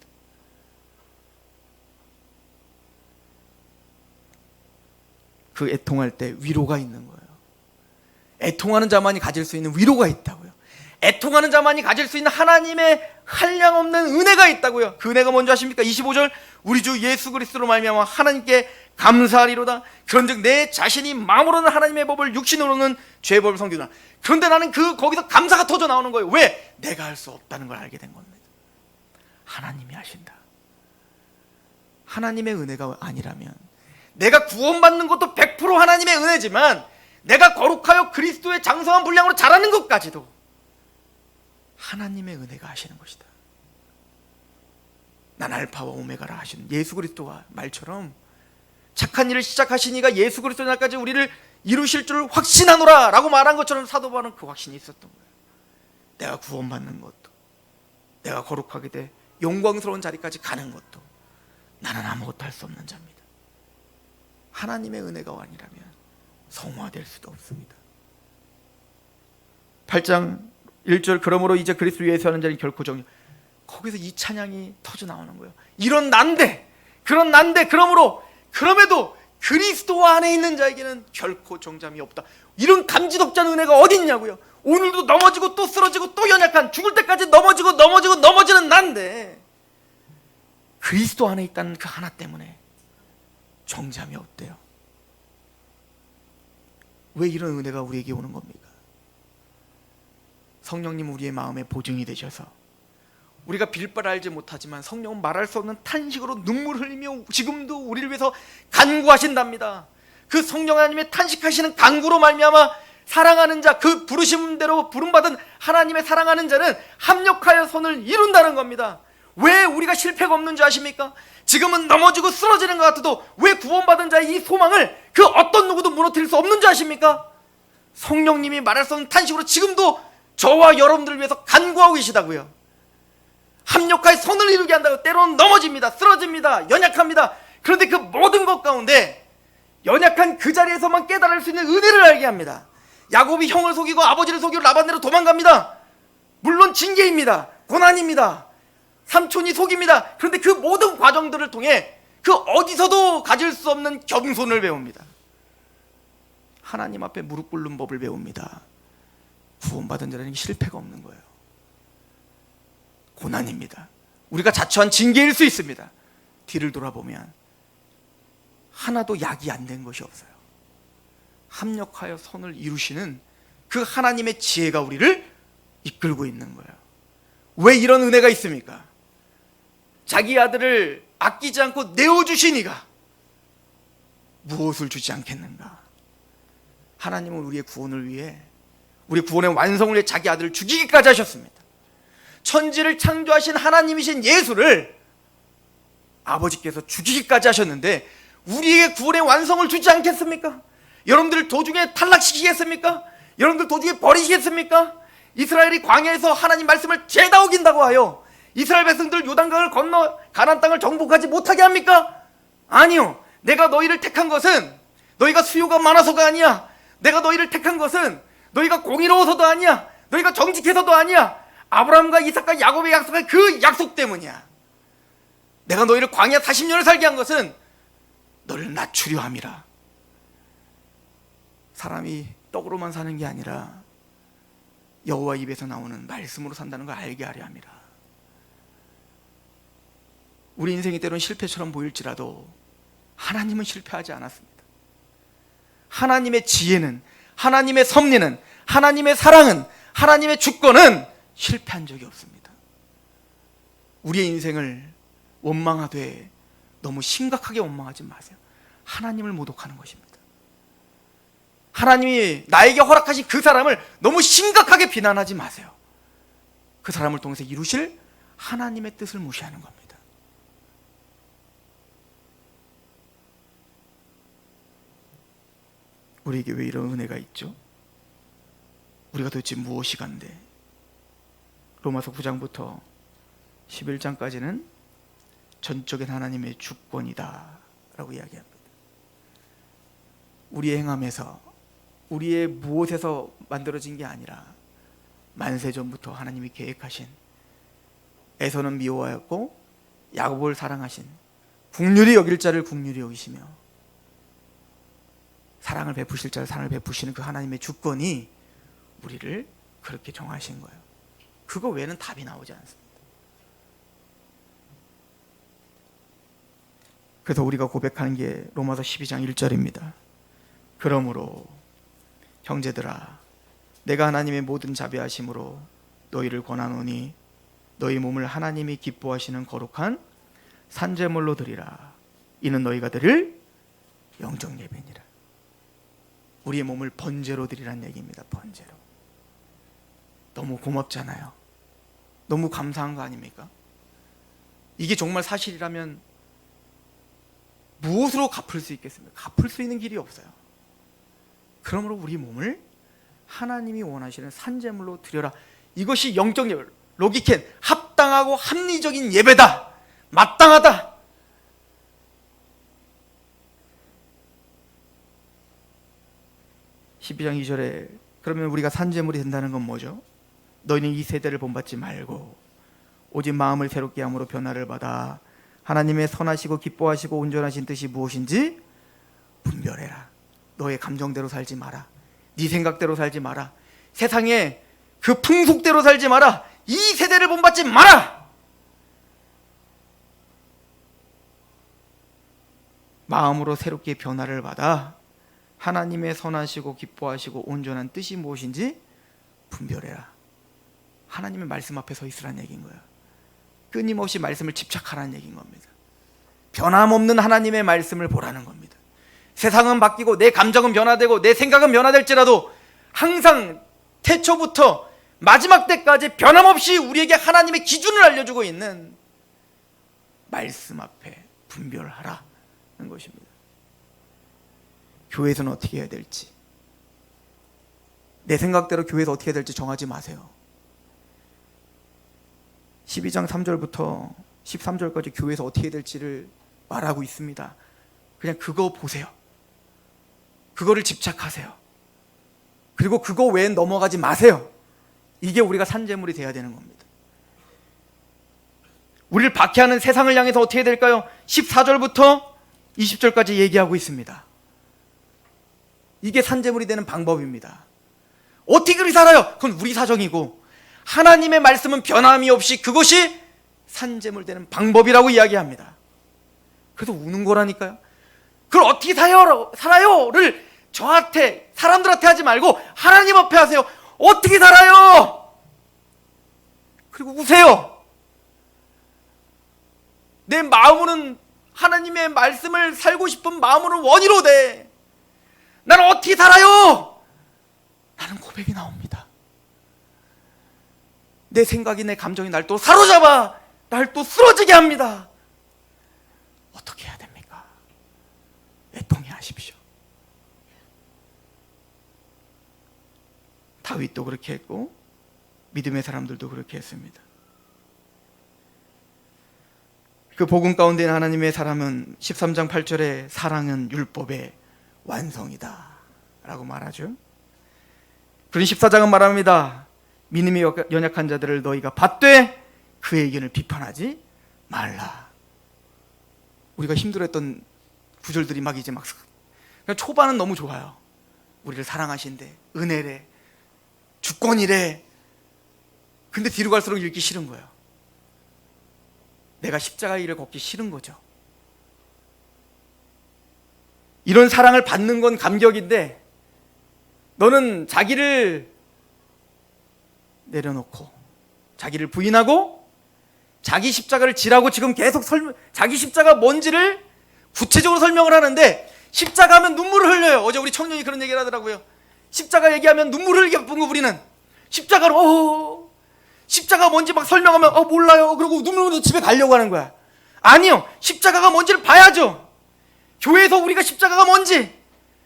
그 애통할 때 위로가 있는 거예요. 애통하는 자만이 가질 수 있는 위로가 있다고요. 애통하는 자만이 가질 수 있는 하나님의 한량없는 은혜가 있다고요. 그 은혜가 뭔지 아십니까? 25절, 우리 주 예수 그리스도로 말미암아 하나님께 감사하리로다. 그런즉 내 자신이 마음으로는 하나님의 법을, 육신으로는 죄의 법을 섬기구나. 그런데 나는 거기서 감사가 터져 나오는 거예요. 왜? 내가 할 수 없다는 걸 알게 된 겁니다. 하나님이 하신다. 하나님의 은혜가 아니라면, 내가 구원받는 것도 100% 하나님의 은혜지만, 내가 거룩하여 그리스도의 장성한 분량으로 자라는 것까지도 하나님의 은혜가 하시는 것이다. 난 알파와 오메가라 하시는 예수 그리스도가 말처럼 착한 일을 시작하신 이가 예수 그리스도 날까지 우리를 이루실 줄 확신하노라 라고 말한 것처럼 사도 바울은 그 확신이 있었던 거예요. 내가 구원받는 것도, 내가 거룩하게 돼 영광스러운 자리까지 가는 것도 나는 아무것도 할 수 없는 자입니다. 하나님의 은혜가 아니라면 성화될 수도 없습니다. 8장 1절, 그러므로 이제 그리스도 예수 하는 자는 결코 정죄. 거기서 이 찬양이 터져 나오는 거예요. 이런 난데, 그런 난데, 그럼에도 그리스도 안에 있는 자에게는 결코 정잠이 없다. 이런 감지덕지한 은혜가 어디 있냐고요. 오늘도 넘어지고 또 쓰러지고 또 연약한, 죽을 때까지 넘어지는 난데 그리스도 안에 있다는 그 하나 때문에 정잠이 없대요. 왜 이런 은혜가 우리에게 오는 겁니까? 성령님 우리의 마음에 보증이 되셔서, 우리가 빌바를 알지 못하지만 성령은 말할 수 없는 탄식으로 눈물 흘리며 지금도 우리를 위해서 간구하신답니다. 그 성령 하나님의 탄식하시는 간구로 말미암아 사랑하는 자, 그 부르심대로 부름받은 하나님의 사랑하는 자는 합력하여 선을 이룬다는 겁니다. 왜 우리가 실패가 없는 줄 아십니까? 지금은 넘어지고 쓰러지는 것 같아도 왜 구원받은 자의 이 소망을 그 어떤 누구도 무너뜨릴 수 없는 줄 아십니까? 성령님이 말할 수 없는 탄식으로 지금도 저와 여러분들을 위해서 간구하고 계시다고요. 합력하여 선을 이루게 한다고. 때로는 넘어집니다, 쓰러집니다, 연약합니다. 그런데 그 모든 것 가운데 연약한 그 자리에서만 깨달을 수 있는 은혜를 알게 합니다. 야곱이 형을 속이고 아버지를 속이고 라반네로 도망갑니다. 물론 징계입니다, 고난입니다, 삼촌이 속입니다. 그런데 그 모든 과정들을 통해 그 어디서도 가질 수 없는 겸손을 배웁니다. 하나님 앞에 무릎 꿇는 법을 배웁니다. 구원받은 자라는 실패가 없는 거예요. 고난입니다. 우리가 자초한 징계일 수 있습니다. 뒤를 돌아보면 하나도 약이 안 된 것이 없어요. 합력하여 선을 이루시는 그 하나님의 지혜가 우리를 이끌고 있는 거예요. 왜 이런 은혜가 있습니까? 자기 아들을 아끼지 않고 내어주신 이가 무엇을 주지 않겠는가? 하나님은 우리의 구원을 위해, 우리 구원의 완성을 위해 자기 아들을 죽이기까지 하셨습니다. 천지를 창조하신 하나님이신 예수를 아버지께서 죽이기까지 하셨는데 우리에게 구원의 완성을 주지 않겠습니까? 여러분들 도중에 탈락시키겠습니까? 여러분들 도중에 버리시겠습니까? 이스라엘이 광야에서 하나님 말씀을 죄다 어긴다고 하여 이스라엘 백성들 요단강을 건너 가나안 땅을 정복하지 못하게 합니까? 아니요. 내가 너희를 택한 것은 너희가 수요가 많아서가 아니야. 내가 너희를 택한 것은 너희가 공의로워서도 아니야. 너희가 정직해서도 아니야. 아브라함과 이삭과 야곱의 약속한 그 약속 때문이야. 내가 너희를 광야 40년을 살게 한 것은 너를 낮추려 함이라. 사람이 떡으로만 사는 게 아니라 여호와 입에서 나오는 말씀으로 산다는 걸 알게 하려 함이라. 우리 인생이 때로는 실패처럼 보일지라도 하나님은 실패하지 않았습니다. 하나님의 지혜는, 하나님의 섭리는, 하나님의 사랑은, 하나님의 주권은 실패한 적이 없습니다. 우리의 인생을 원망하되 너무 심각하게 원망하지 마세요. 하나님을 모독하는 것입니다. 하나님이 나에게 허락하신 그 사람을 너무 심각하게 비난하지 마세요. 그 사람을 통해서 이루실 하나님의 뜻을 무시하는 겁니다. 우리에게 왜 이런 은혜가 있죠? 우리가 도대체 무엇이 간데? 로마서 9장부터 11장까지는 전적인 하나님의 주권이다 라고 이야기합니다. 우리의 행함에서 우리의 무엇에서 만들어진 게 아니라 만세 전부터 하나님이 계획하신, 에서는 미워하였고 야곱을 사랑하신, 긍휼히 여길 자를 긍휼히 여기시며 사랑을 베푸실 자를 사랑을 베푸시는 그 하나님의 주권이 우리를 그렇게 정하신 거예요. 그거 외에는 답이 나오지 않습니다. 그래서 우리가 고백하는 게 로마서 12장 1절입니다. 그러므로 형제들아, 내가 하나님의 모든 자비하심으로 너희를 권하노니 너희 몸을 하나님이 기뻐하시는 거룩한 산제물로 드리라. 이는 너희가 드릴 영적 예배니라. 우리의 몸을 번제로 드리란 얘기입니다. 번제로. 너무 고맙잖아요. 너무 감사한 거 아닙니까? 이게 정말 사실이라면 무엇으로 갚을 수 있겠습니까? 갚을 수 있는 길이 없어요. 그러므로 우리 몸을 하나님이 원하시는 산제물로 드려라. 이것이 영적 예배, 로기켄, 합당하고 합리적인 예배다. 마땅하다. (12장 2절에) 그러면 우리가 산제물이 된다는 건 뭐죠? 너희는 이 세대를 본받지 말고 오직 마음을 새롭게 함으로 변화를 받아 하나님의 선하시고 기뻐하시고 온전하신 뜻이 무엇인지 분별해라. 너의 감정대로 살지 마라. 네 생각대로 살지 마라. 세상의 그 풍속대로 살지 마라. 이 세대를 본받지 마라. 마음으로 새롭게 변화를 받아 하나님의 선하시고 기뻐하시고 온전한 뜻이 무엇인지 분별해라. 하나님의 말씀 앞에 서 있으라는 얘기인 거예요. 끊임없이 말씀을 집착하라는 얘기인 겁니다. 변함없는 하나님의 말씀을 보라는 겁니다. 세상은 바뀌고 내 감정은 변화되고 내 생각은 변화될지라도 항상 태초부터 마지막 때까지 변함없이 우리에게 하나님의 기준을 알려주고 있는 말씀 앞에 분별하라는 것입니다. 교회에서는 어떻게 해야 될지, 내 생각대로 교회에서 어떻게 해야 될지 정하지 마세요. 12장 3절부터 13절까지 교회에서 어떻게 해야 될지를 말하고 있습니다. 그냥 그거 보세요. 그거를 집착하세요. 그리고 그거 외엔 넘어가지 마세요. 이게 우리가 산제물이 돼야 되는 겁니다. 우리를 박해하는 세상을 향해서 어떻게 해야 될까요? 14절부터 20절까지 얘기하고 있습니다. 이게 산제물이 되는 방법입니다. 어떻게 그리 살아요? 그건 우리 사정이고, 하나님의 말씀은 변함이 없이 그것이 산제물 되는 방법이라고 이야기합니다. 그래서 우는 거라니까요. 그걸 어떻게 살아요를 저한테, 사람들한테 하지 말고 하나님 앞에 하세요. 어떻게 살아요? 그리고 우세요. 내 마음으로는 하나님의 말씀을 살고 싶은 마음으로 원이로 돼. 나는 어떻게 살아요? 라는 고백이 나옵니다. 내 생각이, 내 감정이 날 또 사로잡아 날 또 쓰러지게 합니다. 어떻게 해야 됩니까? 애통해 하십시오. 다윗도 그렇게 했고 믿음의 사람들도 그렇게 했습니다. 그 복음 가운데 있는 하나님의 사람은 13장 8절에 사랑은 율법의 완성이다 라고 말하죠. 그런 14장은 말합니다. 믿음이 연약한 자들을 너희가 받되 그의 의견을 비판하지 말라. 우리가 힘들었던 구절들이 막 이제 그냥 초반은 너무 좋아요. 우리를 사랑하신대, 은혜래, 주권이래. 근데 뒤로 갈수록 읽기 싫은 거예요. 내가 십자가의 일을 걷기 싫은 거죠. 이런 사랑을 받는 건 감격인데, 너는 자기를 내려놓고 자기를 부인하고 자기 십자가를 지라고 지금 계속 자기 십자가 뭔지를 구체적으로 설명을 하는데, 십자가 하면 눈물을 흘려요. 어제 우리 청년이 그런 얘기를 하더라고요. 십자가 얘기하면 눈물을 흘리게 바쁜 거. 우리는 십자가로 십자가 뭔지 막 설명하면 몰라요. 그리고 눈물 흘리면서 집에 가려고 하는 거야. 아니요, 십자가가 뭔지를 봐야죠. 교회에서 우리가 십자가가 뭔지,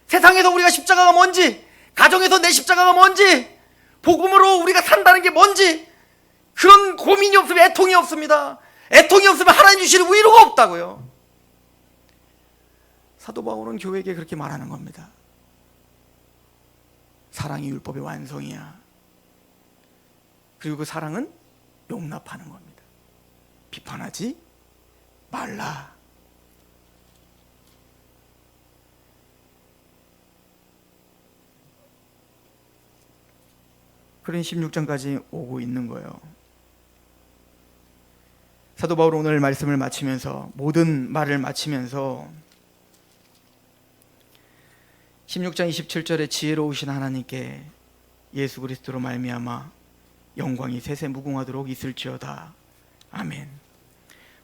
세상에서 우리가 십자가가 뭔지, 가정에서 내 십자가가 뭔지, 복음으로 우리가 산다는 게 뭔지, 그런 고민이 없으면 애통이 없습니다. 애통이 없으면 하나님 주시는 위로가 없다고요. 사도 바울은 교회에게 그렇게 말하는 겁니다. 사랑이 율법의 완성이야. 그리고 그 사랑은 용납하는 겁니다. 비판하지 말라. 그런 16장까지 오고 있는 거예요. 사도 바울은 오늘 말씀을 마치면서, 모든 말을 마치면서 16장 27절에 지혜로우신 하나님께 예수 그리스도로 말미암아 영광이 세세 무궁하도록 있을지어다. 아멘.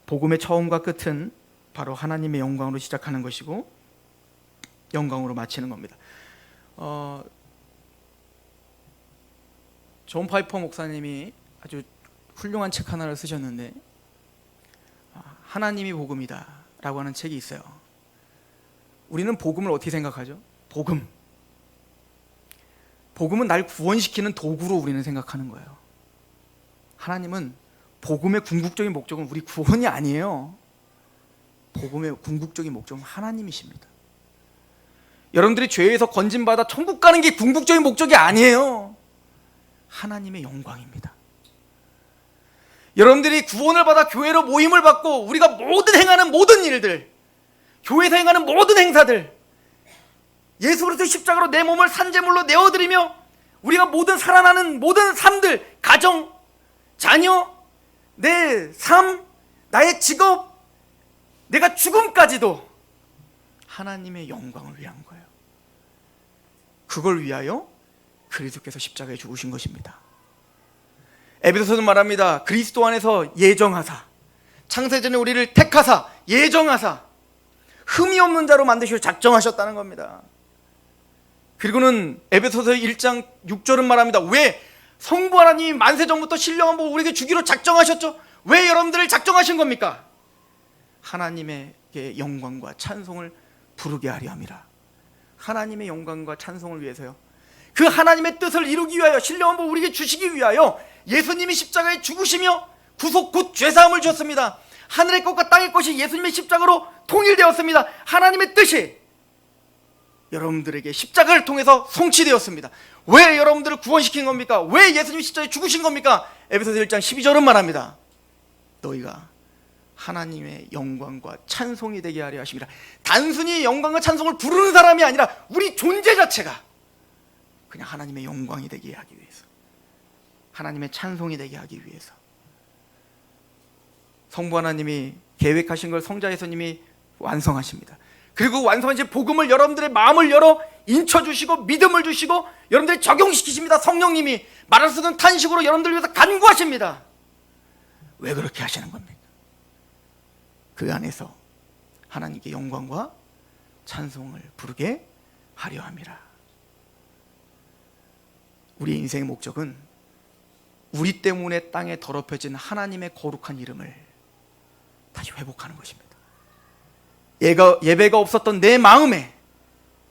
복음의 처음과 끝은 바로 하나님의 영광으로 시작하는 것이고 영광으로 마치는 겁니다. 존 파이퍼 목사님이 아주 훌륭한 책 하나를 쓰셨는데, 하나님이 복음이다 라고 하는 책이 있어요. 우리는 복음을 어떻게 생각하죠? 복음은 날 구원시키는 도구로 우리는 생각하는 거예요. 하나님은, 복음의 궁극적인 목적은 우리 구원이 아니에요. 복음의 궁극적인 목적은 하나님이십니다. 여러분들이 죄에서 건진받아 천국 가는 게 궁극적인 목적이 아니에요. 하나님의 영광입니다. 여러분들이 구원을 받아 교회로 모임을 받고 우리가 행하는 모든 일들, 교회에서 행하는 모든 행사들, 예수 그리스도 십자가로 내 몸을 산제물로 내어드리며 우리가 모든 살아나는 모든 삶들, 가정, 자녀, 내 삶, 나의 직업, 내가 죽음까지도 하나님의 영광을 위한 거예요. 그걸 위하여 그리스도께서 십자가에 죽으신 것입니다. 에베소서는 말합니다. 그리스도 안에서 예정하사, 창세전에 우리를 택하사 예정하사 흠이 없는 자로 만드시고 작정하셨다는 겁니다. 그리고는 에베소서 1장 6절은 말합니다. 왜 성부 하나님이 만세전부터 신령한 복 우리에게 주기로 작정하셨죠? 왜 여러분들을 작정하신 겁니까? 하나님의 영광과 찬송을 부르게 하려 함이라. 하나님의 영광과 찬송을 위해서요. 그 하나님의 뜻을 이루기 위하여, 신령한 복 우리에게 주시기 위하여 예수님이 십자가에 죽으시며 구속 곧 죄사함을 주었습니다. 하늘의 것과 땅의 것이 예수님의 십자가로 통일되었습니다. 하나님의 뜻이 여러분들에게 십자가를 통해서 성취되었습니다. 왜 여러분들을 구원시킨 겁니까? 왜 예수님이 십자가에 죽으신 겁니까? 에베소서 1장 12절은 말합니다. 너희가 하나님의 영광과 찬송이 되게 하려 하심이라. 단순히 영광과 찬송을 부르는 사람이 아니라 우리 존재 자체가 그냥 하나님의 영광이 되게 하기 위해서, 하나님의 찬송이 되게 하기 위해서 성부 하나님이 계획하신 걸 성자 예수님이 완성하십니다. 그리고 완성하신 복음을 여러분들의 마음을 열어 인쳐주시고 믿음을 주시고 여러분들이 적용시키십니다. 성령님이 말할 수 없는 탄식으로 여러분들을 위해서 간구하십니다. 왜 그렇게 하시는 겁니까? 그 안에서 하나님께 영광과 찬송을 부르게 하려 함이라. 우리의 인생의 목적은 우리 때문에 땅에 더럽혀진 하나님의 거룩한 이름을 다시 회복하는 것입니다. 예배가 없었던 내 마음에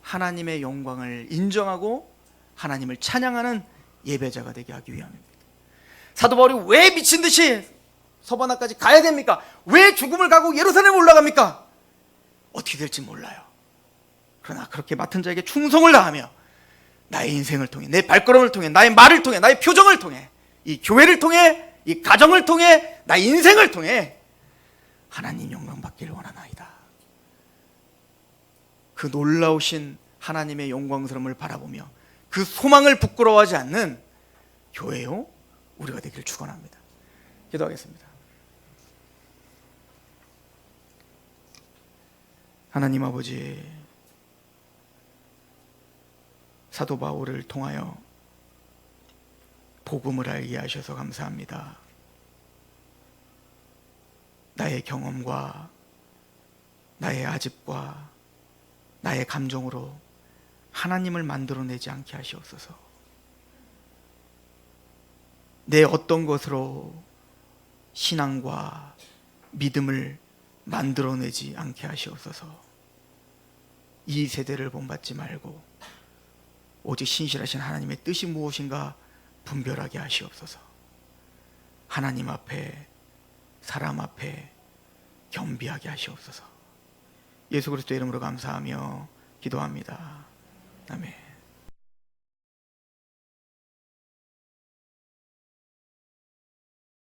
하나님의 영광을 인정하고 하나님을 찬양하는 예배자가 되게 하기 위함입니다. 사도 바울이 왜 미친 듯이 서바나까지 가야 됩니까? 왜 죽음을 가고 예루살렘에 올라갑니까? 어떻게 될지 몰라요. 그러나 그렇게 맡은 자에게 충성을 다하며 나의 인생을 통해, 내 발걸음을 통해, 나의 말을 통해, 나의 표정을 통해, 이 교회를 통해, 이 가정을 통해, 나의 인생을 통해 하나님 영광 받기를 원하나이다. 그 놀라우신 하나님의 영광스러움을 바라보며 그 소망을 부끄러워하지 않는 교회요 우리가 되기를 축원합니다. 기도하겠습니다. 하나님 아버지, 사도 바울을 통하여 복음을 알게 하셔서 감사합니다. 나의 경험과 나의 아집과 나의 감정으로 하나님을 만들어내지 않게 하시옵소서. 내 어떤 것으로 신앙과 믿음을 만들어내지 않게 하시옵소서. 이 세대를 본받지 말고 오직 신실하신 하나님의 뜻이 무엇인가 분별하게 하시옵소서. 하나님 앞에, 사람 앞에 겸비하게 하시옵소서. 예수 그리스도의 이름으로 감사하며 기도합니다. 아멘.